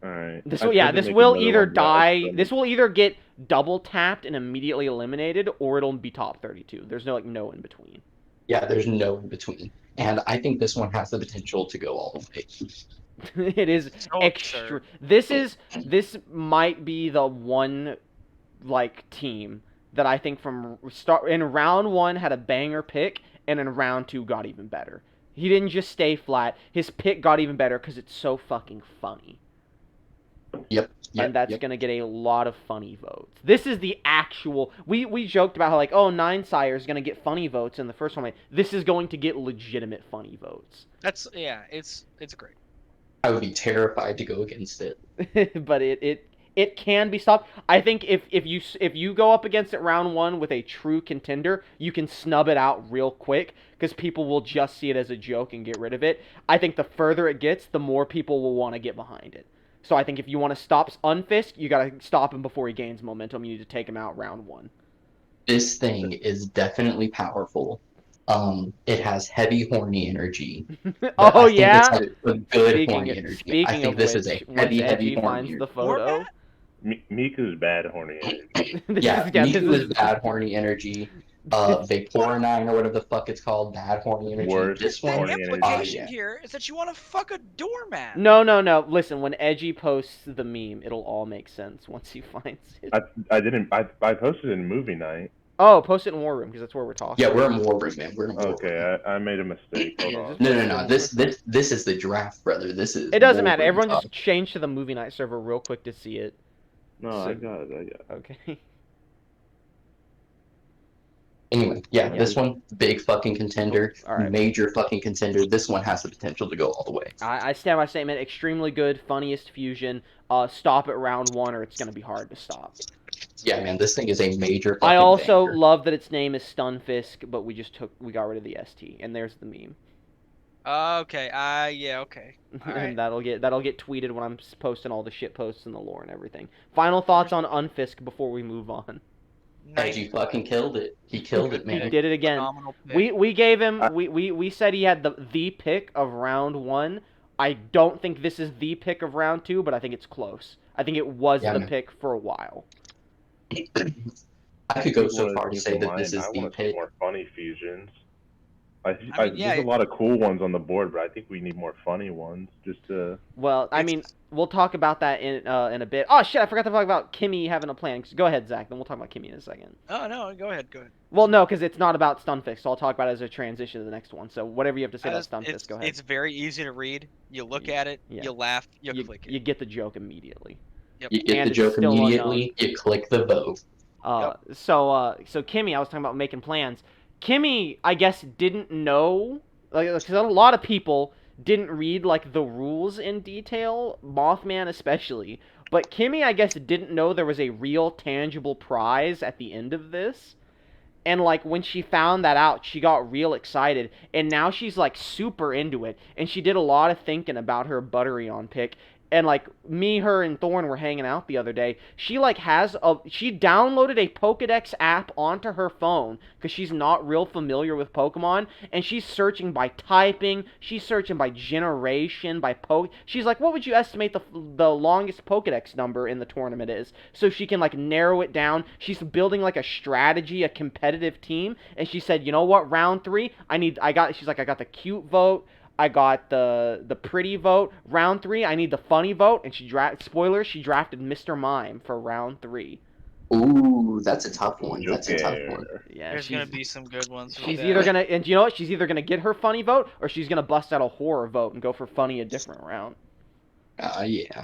All right. This I will, tried yeah, to this make will another either one, but I die. couldn't. This will either get double tapped and immediately eliminated, or it'll be top 32. There's no no in between. Yeah, there's no in between. And I think this one has the potential to go all the way. It is So extra. absurd. This might be the one team that I think from start in round 1 had a banger pick, and in round 2 got even better. He didn't just stay flat. His pick got even better because it's so fucking funny. Yep. And that's yep. going to get a lot of funny votes. This is the actual... We joked about how, oh, Nine Sire is going to get funny votes in the first one. This is going to get legitimate funny votes. Yeah, it's great. I would be terrified to go against it. But it can be stopped. I think if you go up against it round 1 with a true contender, you can snub it out real quick because people will just see it as a joke and get rid of it. I think the further it gets, the more people will want to get behind it. So I think if you want to stop Unfisk, you got to stop him before he gains momentum. You need to take him out round 1. This thing is definitely powerful. It has heavy horny energy. Oh, I think yeah? It's a good horny energy. I think this is a heavy Edgey horny finds the energy. photo. Miku's bad horny energy. Yeah, this Miku is is bad horny energy. Vaporinine or whatever the fuck it's called, bad horny energy. Worst This The one, horny energy. implication yeah. here is that you want to fuck a doormat. No. Listen, when Edgey posts the meme, it'll all make sense once he finds it. I didn't. I posted it in movie night. Oh, post it in War Room because that's where we're talking. yeah, we're in War Room, man. We're in War Room. Okay, I made a mistake. Hold Yeah, on. just- No. This is the draft, brother. This is. It doesn't War matter. Room Everyone stuff. just change to the movie night server real quick to see it. No, So- I got it. Okay. Anyway, yeah, Yeah. this one, big fucking contender, All right. major fucking contender. This one has the potential to go all the way. I stand by my statement. Extremely good, funniest fusion. Stop at round 1 or it's gonna be hard to stop. Yeah, man, this thing is a major. Fucking I also banger. love that its name is Stunfisk, but we got rid of the ST, and there's the meme. Okay. Yeah. Okay. All right. And that'll get tweeted when I'm posting all the shit posts and the lore and everything. Final thoughts on Unfisk before we move on. Edgey fucking killed it. He killed it, He man. did it again. Phenomenal pick. We gave him I- we said he had the pick of round 1. I don't think this is the pick of round 2, but I think it's close. I think it was Yeah, the man. pick for a while. I could go so People far to say that this is I the want to see pick. more funny fusions. I mean, yeah, there's a lot of cool ones on the board, but I think we need more funny ones. Just to Well, I It's- mean, we'll talk about that in a bit. Oh shit, I forgot to talk about Kimmy having a plan. Go ahead, Zach. Then we'll talk about Kimmy in a second. Oh no, go ahead. Well, no, because it's not about Stunfisk, so I'll talk about it as a transition to the next one. So whatever you have to say about Stunfisk, go ahead. It's very easy to read. You look Yeah, at it, yeah. you laugh, you You, click it. you get the joke immediately. Yep. You get And the it's joke still immediately. You click the vote. So Kimmy, I was talking about making plans. Kimmy, I guess, didn't know, like, because a lot of people didn't read like the rules in detail, Mothman especially. But Kimmy, I guess, didn't know there was a real tangible prize at the end of this. And like when she found that out, she got real excited, and now she's like super into it. And she did a lot of thinking about her Buttery-on pick. And like me, her, and Thoren were hanging out the other day. She downloaded a Pokedex app onto her phone because she's not real familiar with Pokemon, and she's searching by typing. She's searching by generation, by She's like, what would you estimate the longest Pokedex number in the tournament is? So she can like narrow it down. She's building like a strategy, a competitive team, and she said, you know what, round 3, she's like, I got the cute vote. I got the pretty vote. Round 3, I need the funny vote, and she drafted Mr. Mime for round 3. Ooh, that's a tough one. That's a tough one. Yeah, There's gonna be some good ones. with she's that. either gonna, and you know what? She's either gonna get her funny vote, or she's gonna bust out a horror vote and go for funny a different round. Yeah.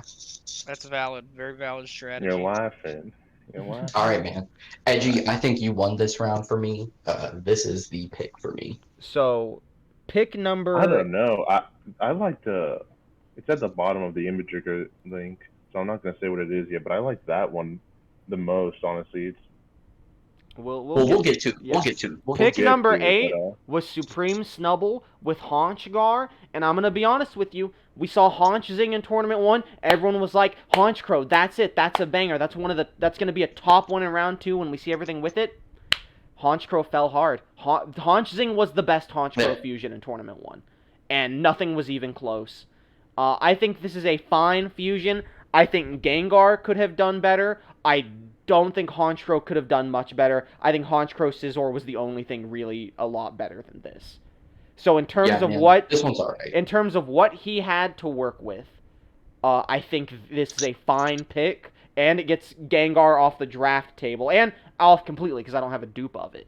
That's valid. Very valid strategy. you're laughing. All right, man. Edgey, I think you won this round for me. This is the pick for me. So, pick number. I don't know. I like the. It's at the bottom of the Imager link, so I'm not gonna say what it is yet. But I like that one the most, honestly. It's We'll get to. yeah. We'll get to. We'll Pick get to. number it, 8 but, was Supreme Snubble with Haunchgar, and I'm gonna be honest with you. We saw Haunchzing in Tournament 1. Everyone was like, Haunchcrow, that's it. That's a banger. That's gonna be a top one in round 2 when we see everything with it. Haunchcrow fell hard. Haunchzing was the best Haunchcrow fusion in Tournament 1, and nothing was even close. I think this is a fine fusion. I think Gengar could have done better. I don't think Haunchcrow could have done much better. I think Haunchcrow Scizor was the only thing really a lot better than this. So in terms of this one's alright. in terms of what he had to work with, I think this is a fine pick, and it gets Gengar off the draft table and off completely because I don't have a dupe of it.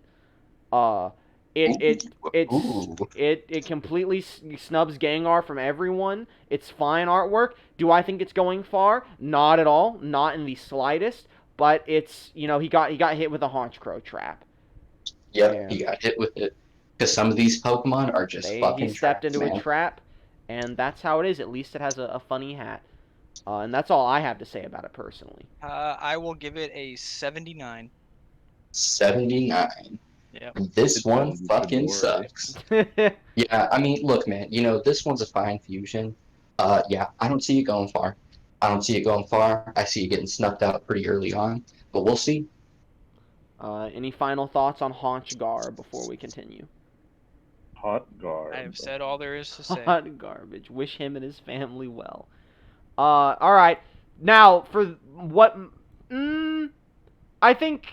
It completely snubs Gengar from everyone. It's fine artwork. Do I think it's going far? Not at all. Not in the slightest. But it's, he got hit with a Haunchcrow trap. Yep, he got hit with it. Because some of these Pokemon are just fucking He stepped traps, into man. a trap, and that's how it is. At least it has a funny hat. And that's all I have to say about it personally. I will give it a 79. 79. Yep. This It's one a fucking board. sucks. Yeah, I mean, look, man, this one's a fine fusion. Yeah, I don't see it going far. I see it getting snuffed out pretty early on, but we'll see. Any final thoughts on Haunchgar before we continue? hot guard. I have said all there is to say. Hot garbage. Wish him and his family well. All right. Now for what? I think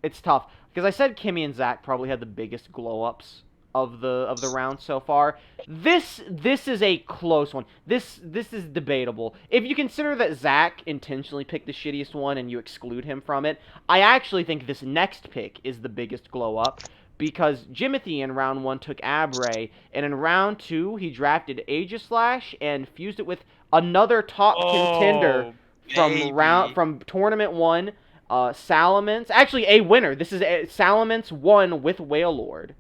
it's tough because I said Kimmy and Zach probably had the biggest glow ups of the round so far. This is a close one. This is debatable. If you consider that Zach intentionally picked the shittiest one and you exclude him from it, I actually think this next pick is the biggest glow up. Because Jimothy in round 1 took Abray, and in round 2 he drafted Aegislash and fused it with another top contender from Tournament 1, Salamence. Actually, a winner. This is Salamence 1 with Wailord.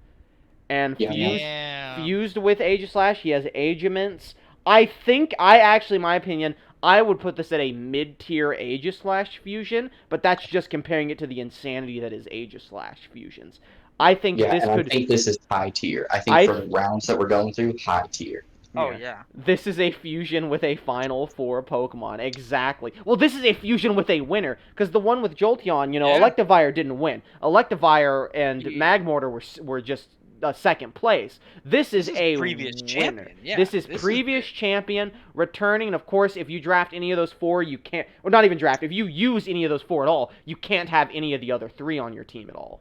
And fused with Aegislash, he has Aegimints. My opinion, I would put this at a mid-tier Aegislash fusion, but that's just comparing it to the insanity that is Aegislash fusions. I think I think this is high tier. I think for the rounds that we're going through, high tier. Oh Yeah. yeah. This is a fusion with a Final Four Pokemon. Exactly. Well, this is a fusion with a winner, because the one with Jolteon, Yeah. Electivire didn't win. Electivire and He- Magmortar were just second place. This is a previous winner. champion. Yeah. This is previous champion returning, and of course, if you draft any of those four, you can't. Or not even draft. If you use any of those four at all, you can't have any of the other three on your team at all.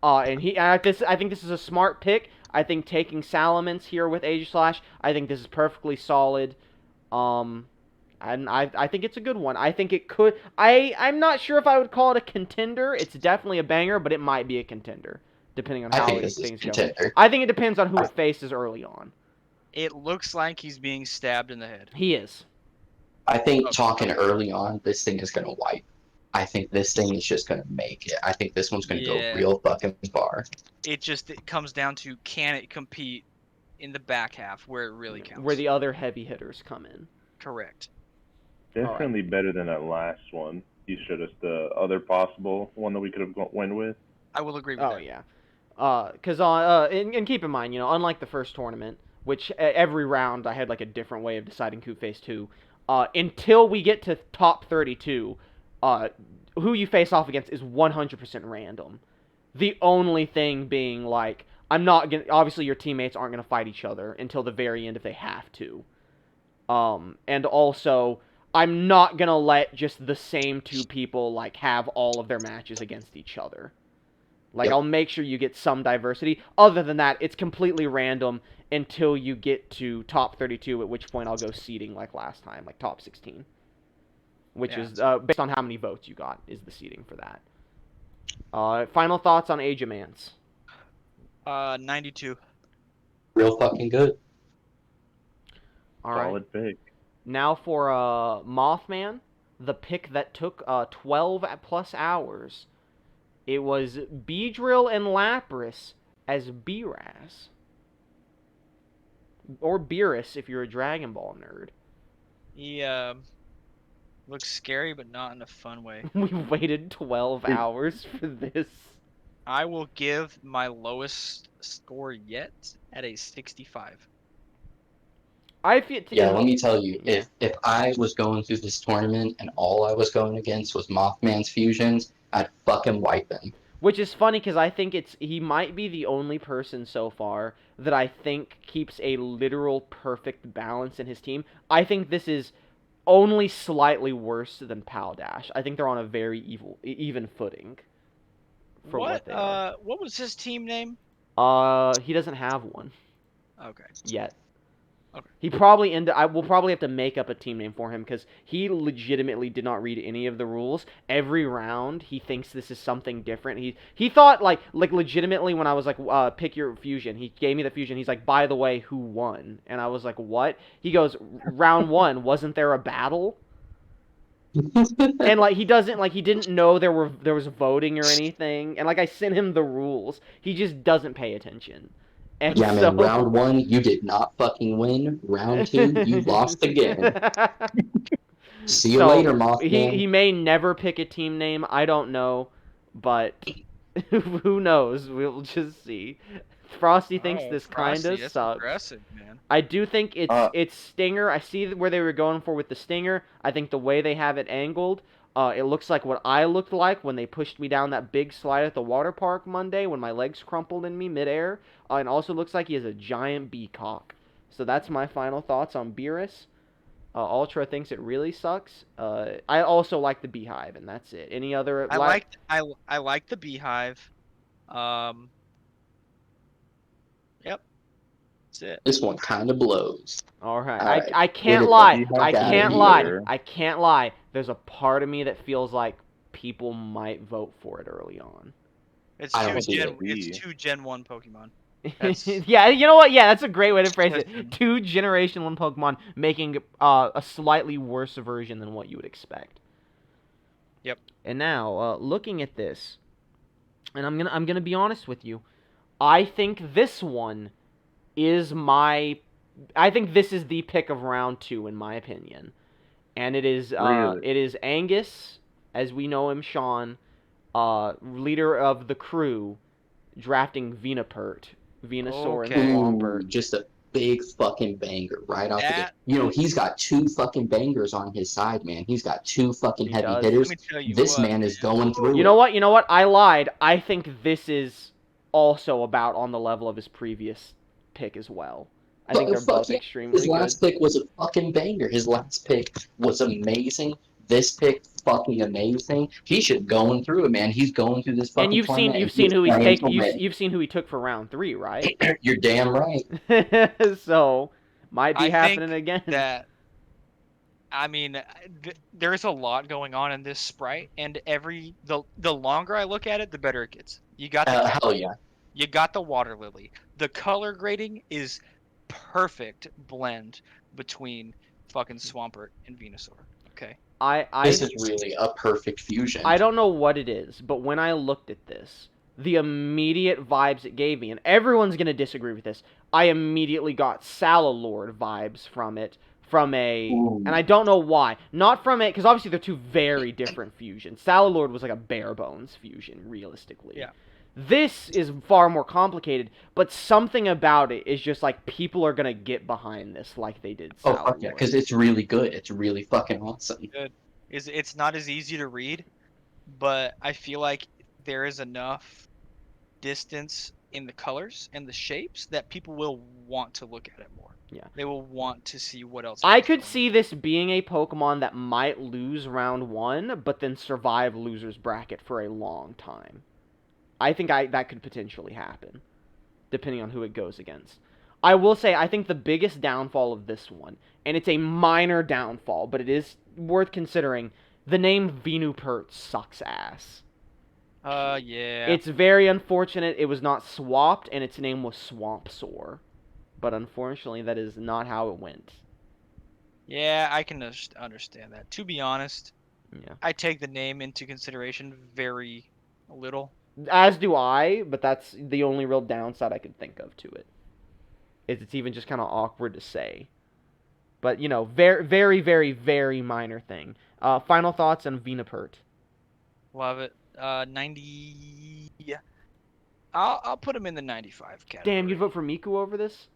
I think this is a smart pick. I think taking Salamence here with Aegislash, I think this is perfectly solid. And I think it's a good one. I think it could. I'm not sure if I would call it a contender. It's definitely a banger, but it might be a contender depending on I how think this is things a go. contender. I think it depends on who it faces early on. It looks like he's being stabbed in the head. He is. I think talking early on, this thing is going to wipe. I think this thing is just going to make it. I think this one's going to Yeah. go real fucking far. It comes down to, can it compete in the back half where it really counts? Where the other heavy hitters come in. Correct. Definitely better than that last one. You showed us the other possible one that we could have went with. I will agree with Oh that. yeah. Because and keep in mind, unlike the first tournament, which every round I had like a different way of deciding who faced who. Until we get to top 32, who you face off against is 100% random. The only thing being like, obviously your teammates aren't gonna fight each other until the very end if they have to. And also, I'm not gonna let just the same two people like have all of their matches against each other. Like, Yep. I'll make sure you get some diversity. Other than that, it's completely random until you get to top 32, at which point I'll go seeding like last time, like top 16. Which is, based on how many votes you got, is the seeding for that. Final thoughts on Age of Mance? 92. Real fucking good. All right. Solid pick. Now for Mothman, the pick that took 12 plus hours. It was Beedrill and Lapras as Beerus. Or Beerus if you're a Dragon Ball nerd. He looks scary, but not in a fun way. We waited 12 hours for this. I will give my lowest score yet at a 65. I feel Yeah, let me tell you, if I was going through this tournament and all I was going against was Mothman's fusions, I'd fucking wipe him. Which is funny because I think he might be the only person so far that I think keeps a literal perfect balance in his team. I think this is only slightly worse than Paldash. I think they're on a very even footing. For what they are. What was his team name? He doesn't have one Okay. yet. Okay. We'll probably have to make up a team name for him because he legitimately did not read any of the rules. Every round, he thinks this is something different. He thought like legitimately when I was like, pick your fusion. He gave me the fusion. He's like, by the way, who won? And I was like, what? He goes, round one. Wasn't there a battle? And like he didn't know there was voting or anything. And like I sent him the rules. He just doesn't pay attention. And Yeah, so... man, round one, you did not fucking win. Round two, you lost again. See you later, Mothman. He may never pick a team name. I don't know. But who knows? We'll just see. Frosty thinks this kind of sucks. Aggressive, man. I do think it's Stinger. I see where they were going for with the Stinger. I think the way they have it angled, it looks like what I looked like when they pushed me down that big slide at the water park Monday when my legs crumpled in me midair. And also looks like he has a giant bee cock. So that's my final thoughts on Beerus. AltDra thinks it really sucks. I also like the Beehive, and that's it. Any other? I like the Beehive. Yep. That's it. This one kind of blows. All right. All right. I can't Get lie. the I fuck outta can't lie. here. I can't lie. There's a part of me that feels like people might vote for it early on. It's I two don't see Gen. it. It's two Gen 1 Pokemon. Yeah, you know what? Yeah, that's a great way to phrase Listen. it. 2 Generation 1 Pokemon making a slightly worse version than what you would expect. Yep. And now, looking at this, and I'm gonna be honest with you, I think this one is I think this is the pick of round 2 in my opinion, and it is Really? it is Angus, as we know him, Sean, leader of the crew, drafting Venusaur, and Okay. Swampert. Just big fucking banger right off the That gate. You know, he's got 2 fucking bangers on his side, man. He's got 2 fucking He heavy does. let hitters. me tell you This what, man man. is going through You it. know what? You know what? I lied. I think this is also about on the level of his previous pick as well. I think they're Fuck both yeah. extremely His good. last pick was a fucking banger. His last pick was amazing. This pick, fucking amazing. He should going through it, man. He's going through this And fucking you've tournament, seen and he is who he's playing taken. to win. You've seen who he took for round 3, right? You're damn right. So might be I happening think again. that I mean, there's a lot going on in this sprite, and the longer I look at it, the better it gets. You got the cat, Hell yeah. you got the water lily. The color grading is perfect blend between fucking Swampert and Venusaur. Okay. This I is really a perfect fusion. I don't know what it is, but when I looked at this, the immediate vibes it gave me, and everyone's gonna disagree with this, I immediately got Salalord vibes from it. Ooh. And I don't know why. Not from it, because obviously they're two very different fusions. Salalord was like a bare bones fusion, realistically. Yeah. This is far more complicated, but something about it is just like people are gonna get behind this like they did Oh, Salalord. fuck yeah, because it's really good. It's really fucking awesome. It's not as easy to read, but I feel like there is enough distance in the colors and the shapes that people will want to look at it more. Yeah. They will want to see what else. I is could going see this being a Pokemon that might lose round 1, but then survive loser's bracket for a long time. I think that could potentially happen, depending on who it goes against. I will say, I think the biggest downfall of this one, and it's a minor downfall, but it is worth considering, the name Venupert sucks ass. Yeah. It's very unfortunate it was not swapped, and its name was Swampsore. But unfortunately, that is not how it went. Yeah, I can understand that. To be honest, Yeah. I take the name into consideration very little. As do I, but that's the only real downside I could think of to it. It's even just kind of awkward to say. But, you know, very, very, very, very minor thing. Final thoughts on Venupert. Love it. 90. Yeah. I'll put him in the 95 category. Damn, you'd vote for Miku over this?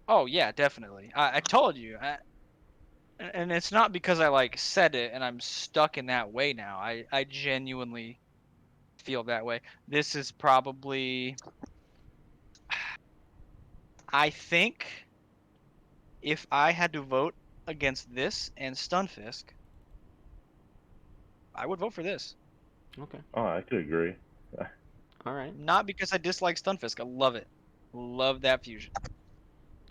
Oh yeah, definitely. I told you. And it's not because I like said it and I'm stuck in that way now. I genuinely feel that way. This is probably, I think if I had to vote against this and Stunfisk, I would vote for this. Okay. Oh, I could agree. All right. Not because I dislike Stunfisk. I love it. Love that fusion.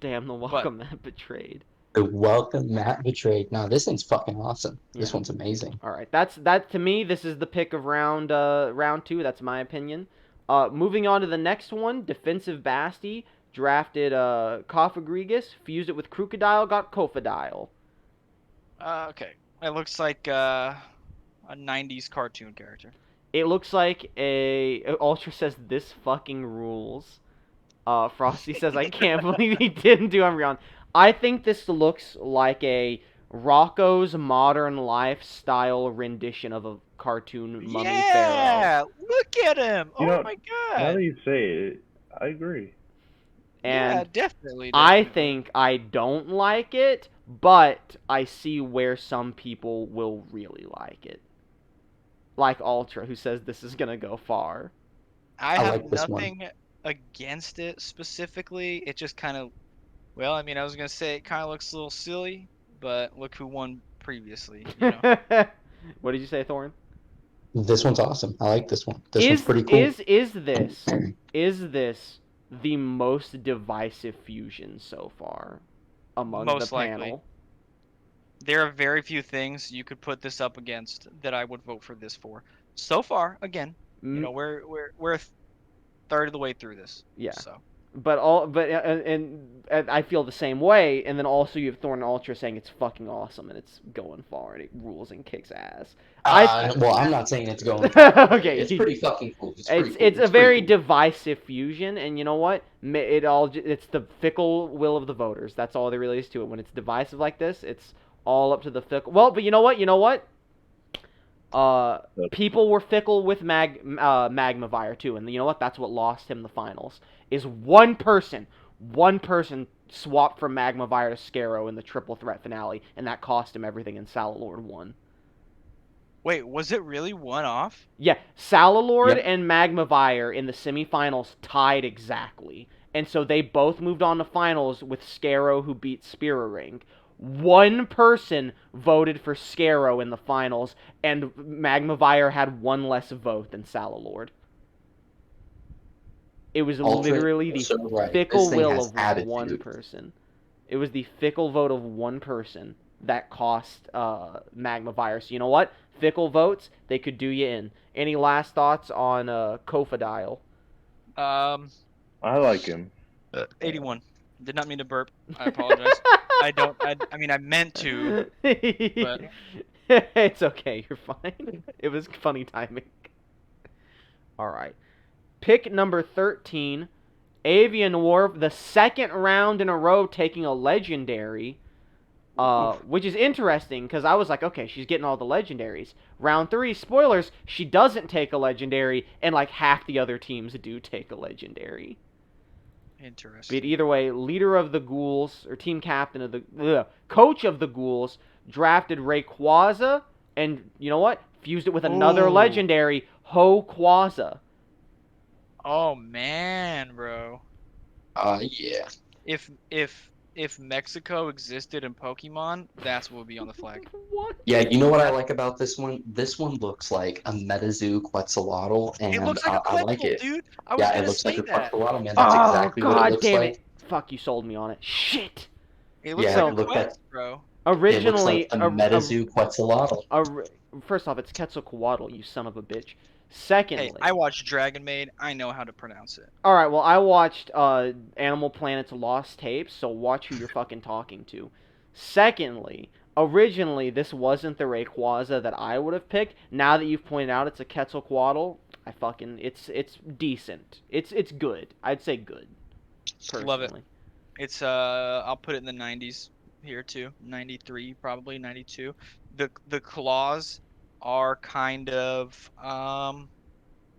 Damn, the welcome that betrayed. The welcome Matt betrayed. No, this thing's fucking awesome. This Yeah. one's amazing. All right. That to me, this is the pick of round 2. That's my opinion. Moving on to the next one, defensive Basti drafted Cofagrigus, fused it with Crocodile, got Kofadile. Okay. It looks like a 90s cartoon character. It looks like Ultra says this fucking rules. Frosty says I can't believe he didn't do Umbreon. I think this looks like a Rocco's Modern Life style rendition of a cartoon Mummy Pharaoh. Yeah, look at him. You Oh know, my Now god. that you say it, I agree. And Yeah, definitely. I think I don't like it, but I see where some people will really like it. Like Ultra, who says this is gonna go far. I I have like this one. nothing against it specifically. It just kind of, well, I mean, I was gonna say it kind of looks a little silly, but look who won previously. You know? What did you say, Thoren? This one's awesome. I like this one. This one's pretty cool. Is this the most divisive fusion so far among Most the likely. panel? There are very few things you could put this up against that I would vote for this for. So far, again, you know, we're a third of the way through this. Yeah. So. But I feel the same way, and then also you have Thorn and Ultra saying it's fucking awesome and it's going far and it rules and kicks ass. Well, I'm not saying it's going. Okay, It's pretty fucking cool. It's a very divisive fusion, and you know what? It's the fickle will of the voters. That's all there really is to it. When it's divisive like this, it's all up to the fickle. Well, but you know what? People were fickle with Magmavire too, and you know what? That's what lost him the finals. Is one person One person swapped from Magmavire to Scarrow in the triple threat finale, and that cost him everything, and Salalord won. Wait, was it really one off? Yeah, Salalord Yep. and Magmavire in the semifinals tied exactly. And so they both moved on to finals with Scarrow, who beat Spearing. One person voted for Scarrow in the finals, and Magmavire had one less vote than Salalord. It was AltDra literally is the so right. This fickle thing will has of one attitude. person. It was the fickle vote of one person that cost Magmavire. So you know what? Fickle votes, they could do you in. Any last thoughts on Kofadile? Um, I like him. 81. Did not mean to burp. I apologize. I mean, I meant to, but It's okay. You're fine. It was funny timing. All right. Pick number 13, Avian War, the second round in a row taking a legendary, which is interesting because I was like, okay, she's getting all the legendaries. Round 3, spoilers, she doesn't take a legendary, and like half the other teams do take a legendary. interesting. But either way, leader of the Ghouls, or team captain of the, coach of the Ghouls, drafted Rayquaza, and you know what? Fused it with another Ooh. legendary, Hoquaza. Oh man, bro. Yeah. If Mexico existed in Pokemon, that's what would be on the flag. What? Yeah, you know what I like about this one? This one looks like a Metazoo Quetzalcoatl, It and looks like a I like Quetzal, it. dude. I was Yeah, it gonna looks like say a that. Quetzalcoatl, man. That's Oh, exactly what it god looks damn like. it. Fuck, you sold me on it. Shit. It looks Yeah, like a look Quetz, at bro. it looks Originally, like a Metazoo Quetzalcoatl. first off, it's Quetzalcoatl, you son of a bitch. Hey, Secondly, I watched Dragon Maid. I know how to pronounce it. all right, well, I watched Animal Planet's Lost Tapes, so watch who you're fucking talking to. Secondly, originally this wasn't the Rayquaza that I would have picked. Now that you've pointed out it's a Quetzalcoatl, it's decent. It's good. I'd say good. Personally. Love it. It's I'll put it in the 90s here too. 93 probably 92. The claws are kind of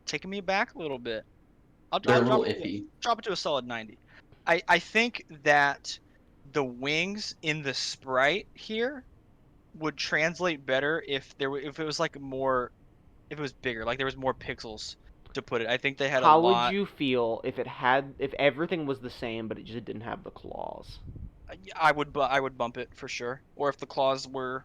taking me back a little bit. They're I'll a little drop it iffy. to a solid 90. I think that the wings in the sprite here would translate better if if it was like more if it was bigger, like there was more pixels to put it. I think they had a How would lot. you feel if everything was the same but it just didn't have the claws? I would bump it for sure. Or if the claws were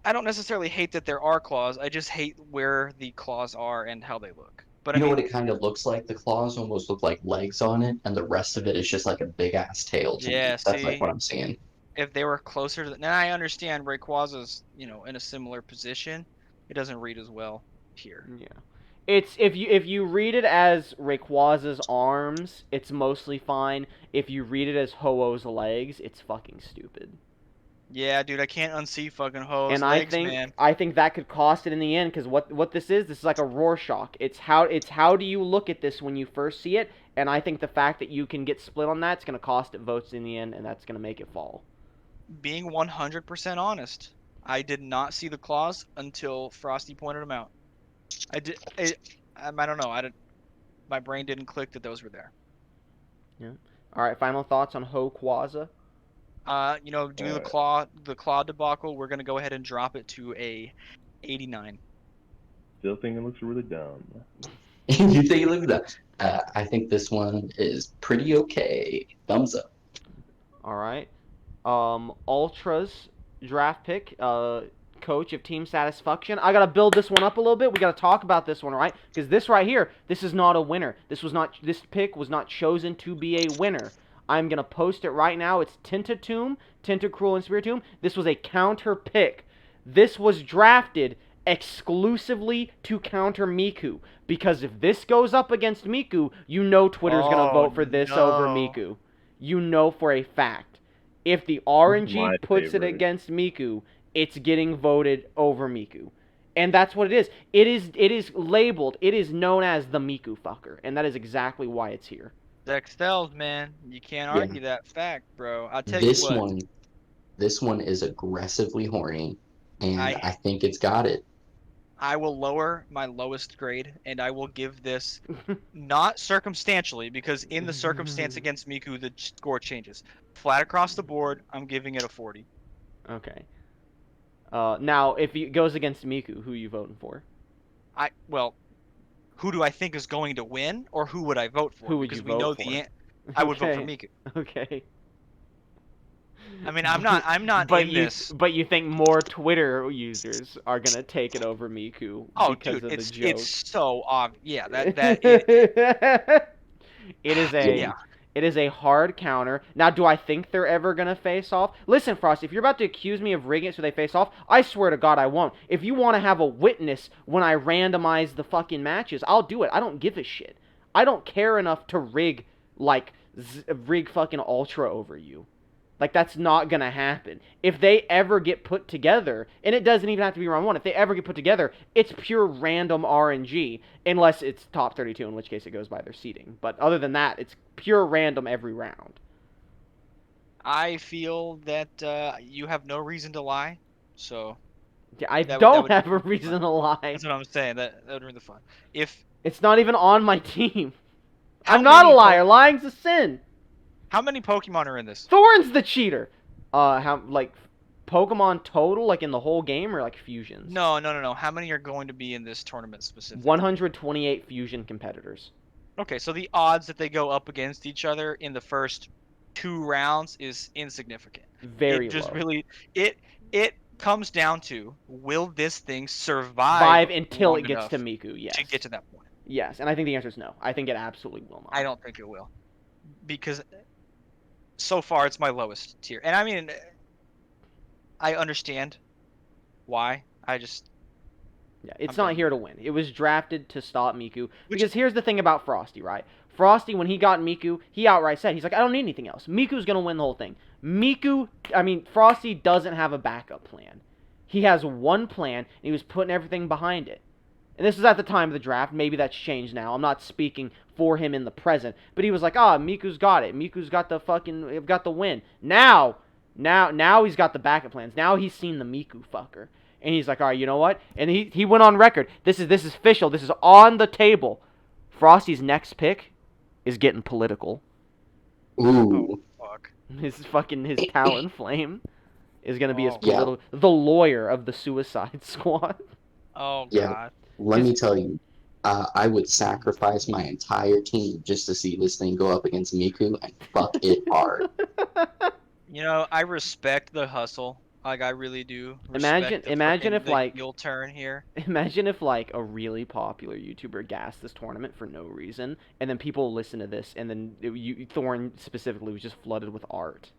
I don't necessarily hate that there are claws. I just hate where the claws are and how they look. But I You know mean, what it kind of looks like? The claws almost look like legs on it, and the rest of it is just like a big ass tail to yeah, me. That's like see, what I'm seeing. if they were closer to now I understand Rayquaza's, in a similar position. It doesn't read as well here. Yeah. It's if you read it as Rayquaza's arms, it's mostly fine. If you read it as Ho-Oh's legs, it's fucking stupid. Yeah, dude, I can't unsee fucking Ho's And legs, man. I think that could cost it in the end because what this is like a Rorschach. It's how do you look at this when you first see it, and I think the fact that you can get split on that's gonna cost it votes in the end, and that's gonna make it fall. Being 100% honest, I did not see the claws until Frosty pointed them out. I did. I don't know. My brain didn't click that those were there. Yeah. All right. Final thoughts on Hoquaza. Due to the claw debacle, we're gonna go ahead and drop it to a 89. Still think it looks really dumb. You think it looks that? I think this one is pretty okay. Thumbs up. All right. AltDra's draft pick. Coach of Team Satisfaction. I gotta build this one up a little bit. We gotta talk about this one, right? Because this right here, this is not a winner. This pick was not chosen to be a winner. I'm gonna post it right now. It's Tentatomb, Tentacruel, and Spiritomb. This was a counter pick. This was drafted exclusively to counter Miku. Because if this goes up against Miku, you know Twitter's gonna vote for this over Miku. You know for a fact. If the RNG puts it against Miku, it's getting voted over Miku. And that's what it is. It is labeled, it is known as the Miku fucker. And that is exactly why it's here. Sex sells, man. You can't argue that fact, bro. I'll tell This you what. this one is aggressively horny, and I think it's got it. I will lower my lowest grade, and I will give this not circumstantially, because in the circumstance against Miku, the score changes. Flat across the board, I'm giving it a 40. Okay. Now, if it goes against Miku, who are you voting for? Well, who do I think is going to win, or who would I vote for? Who would because you we know vote for? I would vote for Okay. Miku. Okay. I mean, I'm not But in this. But you think more Twitter users are gonna take it over Miku Oh, because dude, of the joke? it's so obvious. Yeah, It is yeah. it is a hard counter. Now, do I think they're ever gonna face off? Listen, Frosty, if you're about to accuse me of rigging it so they face off, I swear to God I won't. If you want to have a witness when I randomize the fucking matches, I'll do it. I don't give a shit. I don't care enough to rig fucking AltDra over you. Like, that's not going to happen. If they ever get put together, and it doesn't even have to be round one, if they ever get put together, it's pure random RNG, unless it's top 32, in which case it goes by their seeding. But other than that, it's pure random every round. I feel that you have no reason to lie, so Yeah, I that don't would have a reason to lie. that's what I'm saying. That would ruin the fun. If It's not even on my team. How I'm not a many liar. Lying's a sin. how many Pokemon are in this? Thoren's the cheater. Pokemon total, like in the whole game, or like fusions? No. How many are going to be in this tournament specifically? 128 fusion competitors. Okay, so the odds that they go up against each other in the first 2 rounds is insignificant. Very It just low. really it comes down to, will this thing survive Until long it gets enough to Miku, yes. to get to that point? Yes, and I think the answer is no. I think it absolutely will not. I don't think it will, because so far it's my lowest tier. And I mean, I understand why. Yeah, it's I'm not done. here to win. It was drafted to stop Miku. Because here's the thing about Frosty, right? Frosty, when he got Miku, he outright said, he's like, I don't need anything else. Miku's going to win the whole thing. Frosty doesn't have a backup plan. He has one plan, and he was putting everything behind it. And this was at the time of the draft. Maybe that's changed now. I'm not speaking for him in the present. But he was like, Miku's got it. Miku's got the win. Now he's got the backup plans. Now he's seen the Miku fucker. And he's like, all right, you know what? And he went on record. This is official. This is on the table. Frosty's next pick is getting political. Ooh. Oh, fuck. His Talonflame is going to be his Oh. the lawyer of the Suicide Squad. Oh Yeah. god. Let me tell you, I would sacrifice my entire team just to see this thing go up against Miku and fuck it hard. You know, I respect the hustle. Like, I really do. Imagine if, like, you'll turn here. Imagine if, like, a really popular YouTuber gassed this tournament for no reason, and then people listen to this, and then Thoren specifically was just flooded with art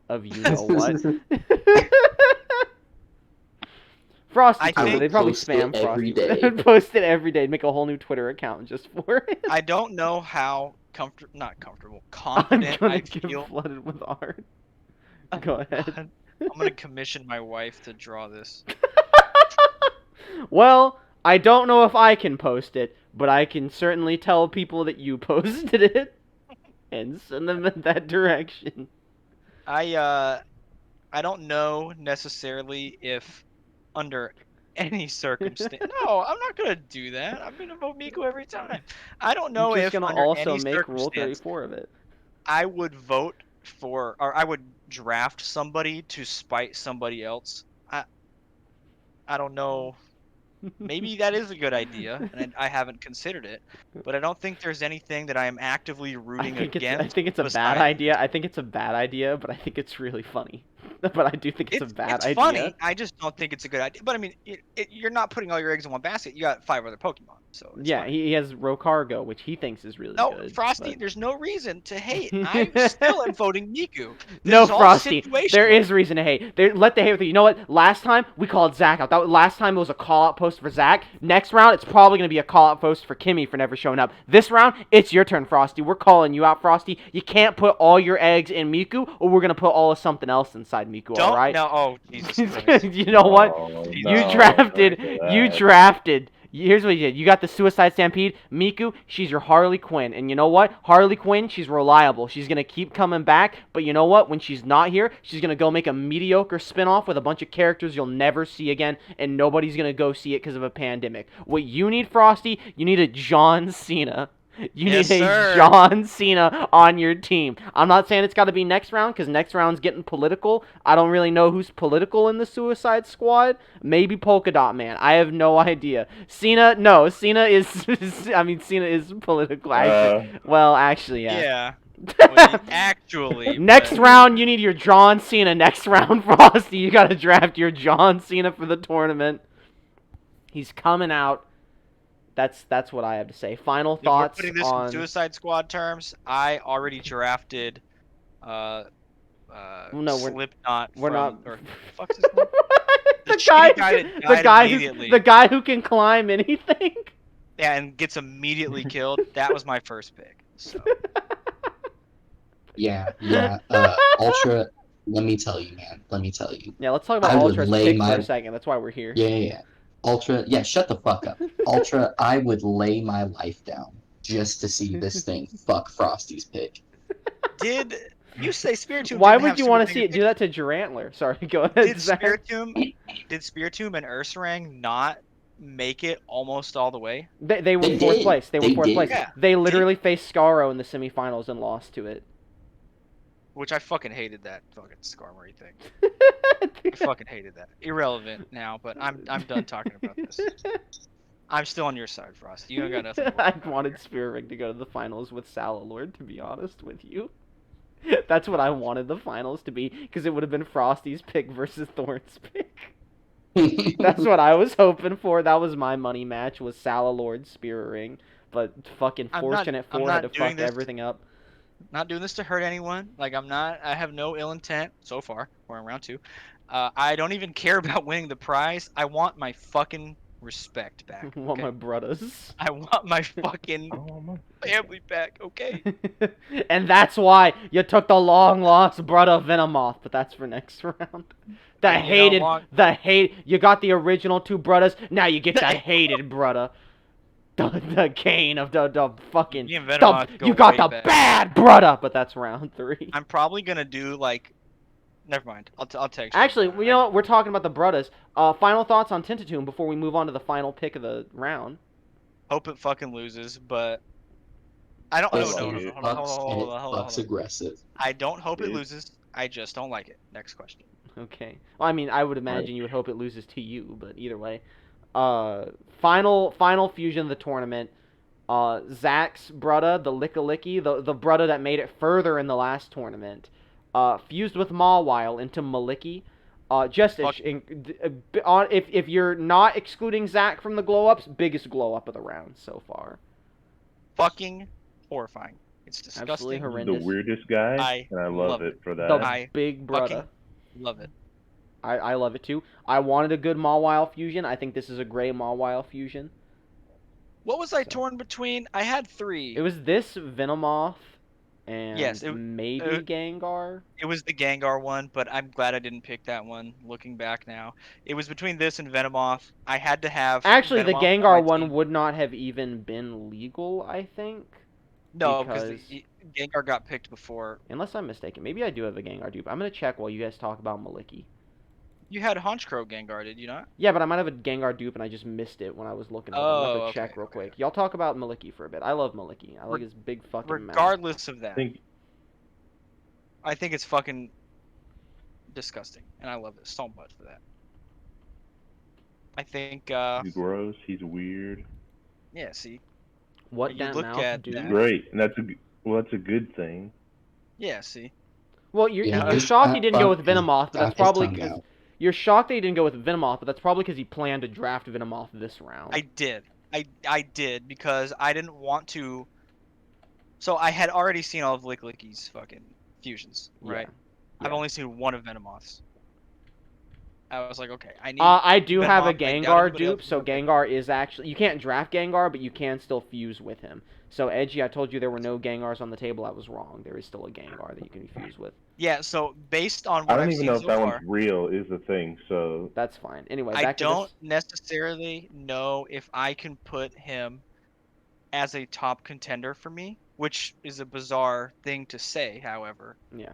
of you know what. Frosty, they'd probably spam every Frosty. day. Post it every day, make a whole new Twitter account just for it. I don't know how confident I'm I gonna get feel. flooded with art. Go ahead. I'm gonna commission my wife to draw this. Well, I don't know if I can post it, but I can certainly tell people that you posted it and send them in that direction. I don't know necessarily if under any circumstance. No, I'm not gonna do that. I'm gonna vote Miku every time. I don't know You're if just gonna under also any make Rule circumstance 34 of it. I would vote for, or I would draft somebody to spite somebody else. I don't know. Maybe that is a good idea, and I haven't considered it. But I don't think there's anything that I am actively rooting against. I think it's a bad idea. I think it's a bad idea, but I think it's really funny. But I do think it's a bad idea. It's funny. I just don't think it's a good idea. But I mean, you're not putting all your eggs in one basket. You got 5 other Pokemon, so it's yeah, fine. he has Rocargo, which he thinks is really No, good. Frosty, but... there's no reason to hate. I still am voting Miku. This No, is all Frosty, situational. there is reason to hate. Let the hate with you. You know what? Last time, we called Zach out. Last time it was a call-out post for Zach. Next round, it's probably going to be a call-out post for Kimmy for never showing up. This round, it's your turn, Frosty. We're calling you out, Frosty. You can't put all your eggs in Miku, or we're going to put all of something else inside Miku, alright? No, oh, Jesus Christ. You know what? Oh, You no, drafted Here's what you did. You got the Suicide Stampede. Miku, she's your Harley Quinn. And you know what? Harley Quinn, she's reliable. She's going to keep coming back. But you know what? When she's not here, she's going to go make a mediocre spinoff with a bunch of characters you'll never see again. And nobody's going to go see it because of a pandemic. What you need, Frosty, you need a John Cena. You Yes, need a sir. John Cena on your team. I'm not saying it's got to be next round, because next round's getting political. I don't really know who's political in the Suicide Squad. Maybe Polka Dot Man. I have no idea. Cena is... Cena is political. Actually. Well, actually, yeah. Yeah. Well, actually. Next but- round, you need your John Cena. Next round, Frosty, you got to draft your John Cena for the tournament. He's coming out. That's what I have to say. Final If we're thoughts putting this on... in Suicide Squad terms, I already drafted No, we're- Slipknot we're from, not- or fuck's his name? the shitty guy, that died immediately. the guy who can climb anything. Yeah, and gets immediately killed. That was my first pick. So Yeah. Ultra. Let me tell you, man. Let me tell you. Yeah, let's talk about I would Ultra's lay pick my- for a second. That's why we're here. Yeah. Ultra. Yeah. Shut the fuck up. Ultra. I would lay my life down just to see this thing fuck Frosty's pick. did you say Spiritomb? Why didn't would have you want to Super see it Mega do that to Durantler? Sorry, go ahead. Did Zach. Spiritomb and Ursaring not make it almost all the way? They were They fourth did. place. They were They fourth did. place. Yeah. They literally faced Scaro in the semifinals and lost to it. Which I fucking hated that fucking Skarmory thing. I fucking hated that. Irrelevant now, but I'm done talking about this. I'm still on your side, Frost. You ain't got nothing. to worry I about wanted here. Spirit Ring to go to the finals with Salalord, to be honest with you. That's what I wanted the finals to be, because it would have been Frosty's pick versus Thoren's pick. That's what I was hoping for. That was my money match, was Salalord Spirit Ring. But fucking I'm Fortunate I'm 4 had to not doing fuck this- everything up. Not doing this to hurt anyone. Like I have no ill intent so far. We're in round 2. I don't even care about winning the prize. I want my fucking respect back. Want okay? my brothers. I want my fucking Oh, my. family back. Okay. And that's why you took the long lost brother Venomoth, but that's for next round. You got the original 2 brothers, now you get the hated brother. The Kane of the fucking... Me and Venomoth go you got way the back. bad brother, but that's round 3. I'm probably gonna do like. Never mind. I'll text. Actually, you know what? We're talking about the brothers. Final thoughts on Tintatomb before we move on to the final pick of the round. Hope it fucking loses, but I don't. Listen, No. it Hold on. Fucks Hold on. aggressive. I don't hope it Dude. loses. I just don't like it. Next question. Okay. Well, I mean, I would imagine you would hope it loses to you, but either way. Final fusion of the tournament. Zach's brother, the Lickalicky, the brother that made it further in the last tournament, fused with Mawile into Maliki. If you're not excluding Zach from the glow ups, biggest glow up of the round so far. Fucking horrifying. It's Absolutely disgusting. horrendous. The weirdest guy, I and I love love it for that. The I big brother. fucking love it. I love it too. I wanted a good Mawile fusion. I think this is a great Mawile fusion. What was I So- torn between? I had 3. It was this Venomoth and Yes, maybe Gengar. It was the Gengar one, but I'm glad I didn't pick that one. Looking back now, it was between this and Venomoth. I had to have. Actually, the Venomoth on Gengar my one team. would not have even been legal, I think. No, because- because Gengar got picked before. Unless I'm mistaken. Maybe I do have a Gengar dupe. I'm going to check while you guys talk about Maliki. You had Honchkrow Gengar, did you not? Yeah, but I might have a Gengar dupe and I just missed it when I was looking at it. I'm Oh, going to okay, check real okay. quick. Y'all talk about Maliki for a bit. I love Maliki. I like his big fucking mouth. Regardless of that, I think I think it's fucking disgusting, and I love it so much for that. I think, he's gross. He's weird. yeah. See, What you that look mouth at do? that- Great, and that's a good thing. yeah. See, Well, you're Yeah, you're this shocked he fat didn't go fuck with Venomoth, but got that's his probably tongue because out. you're shocked that he didn't go with Venomoth, but that's probably because he planned to draft Venomoth this round. I did. I did because I didn't want to. So I had already seen all of Lickilicky's fucking fusions, right? Yeah. I've only seen one of Venomoth's. I was like, okay, I need. I do have a Venomoth, I doubt Gengar anybody else dupe, is so gonna pick. Gengar is actually... You can't draft Gengar, but you can still fuse with him. So, Edgey, I told you there were no Gengars on the table. I was wrong. There is still a Gengar that you can fuse with. Yeah, so based on I what don't I've even seen know if so that far, one's real is the thing. So That's fine. Anyway, I back to don't this. necessarily know if I can put him as a top contender for me, which is a bizarre thing to say, however. Yeah.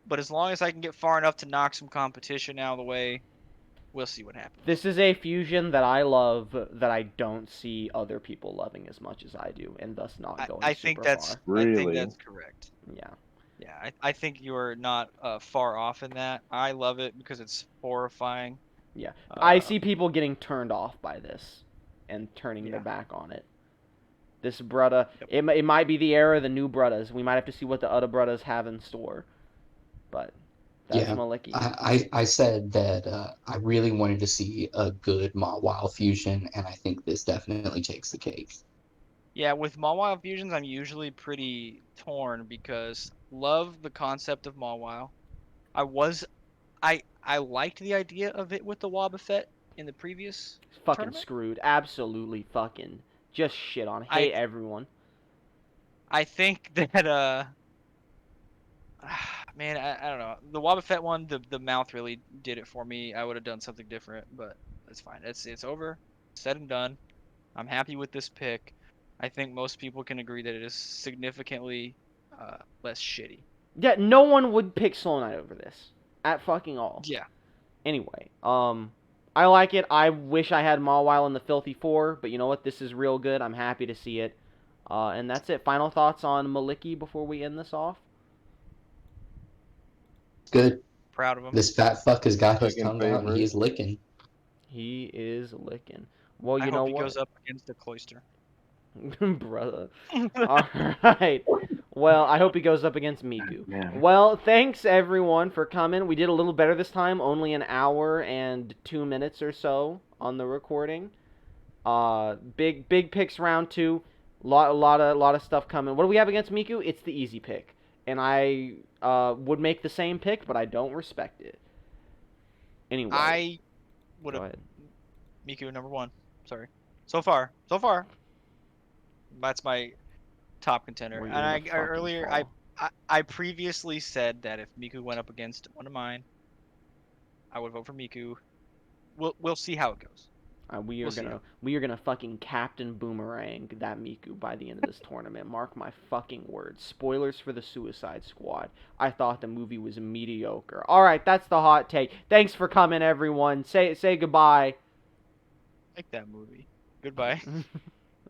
But as long as I can get far enough to knock some competition out of the way, we'll see what happens. This is a fusion that I love that I don't see other people loving as much as I do, and thus not going I think super that's far. really, correct. Yeah. Yeah, I think you're not far off in that. I love it because it's horrifying. Yeah. I see Um, people getting turned off by this and turning their yeah. back on it. This Brutta, Yep. it might be the era of the new Bruttas. We might have to see what the other Bruttas have in store. But that's Yeah, Maliki. I said that I really wanted to see a good Mawile fusion, and I think this definitely takes the cake. Yeah, with Mawile fusions, I'm usually pretty torn because love the concept of Mawile. I was I liked the idea of it with the Wobbuffet in the previous Fucking tournament. screwed. Absolutely fucking just shit on. I Hate everyone. I think that man, I don't know. The Wobbuffet one, the mouth really did it for me. I would have done something different, but that's fine. It's over, said and done. I'm happy with this pick. I think most people can agree that it is significantly less shitty. Yeah, no one would pick Slow Knight over this. At fucking all. Yeah. Anyway, I like it. I wish I had Mawile in the Filthy Four, but you know what? This is real good. I'm happy to see it. And that's it. Final thoughts on Maliki before we end this off? Good. Proud of him. This fat fuck has got his second tongue out and he favorite. is licking. He is licking. Well, I you know hope he what? goes up against the cloister. Brother. Alright. Well, I hope he goes up against Miku. Man. Well, thanks everyone for coming. We did a little better this time, only an hour and 2 minutes or so on the recording. Big picks round 2. Lot of stuff coming. What do we have against Miku? It's the easy pick. And I would make the same pick, but I don't respect it. Anyway, I would go have ahead. Miku number 1. Sorry. So far. That's my top contender. Well, And you're gonna I fucking earlier fall. I previously said that if Miku went up against one of mine, I would vote for Miku. We'll see how it goes. We are We'll see gonna how. fucking Captain Boomerang that Miku by the end of this tournament. Mark my fucking words. Spoilers for the Suicide Squad. I thought the movie was mediocre. All right, that's the hot take. Thanks for coming, everyone. Say goodbye. Like that movie. Goodbye.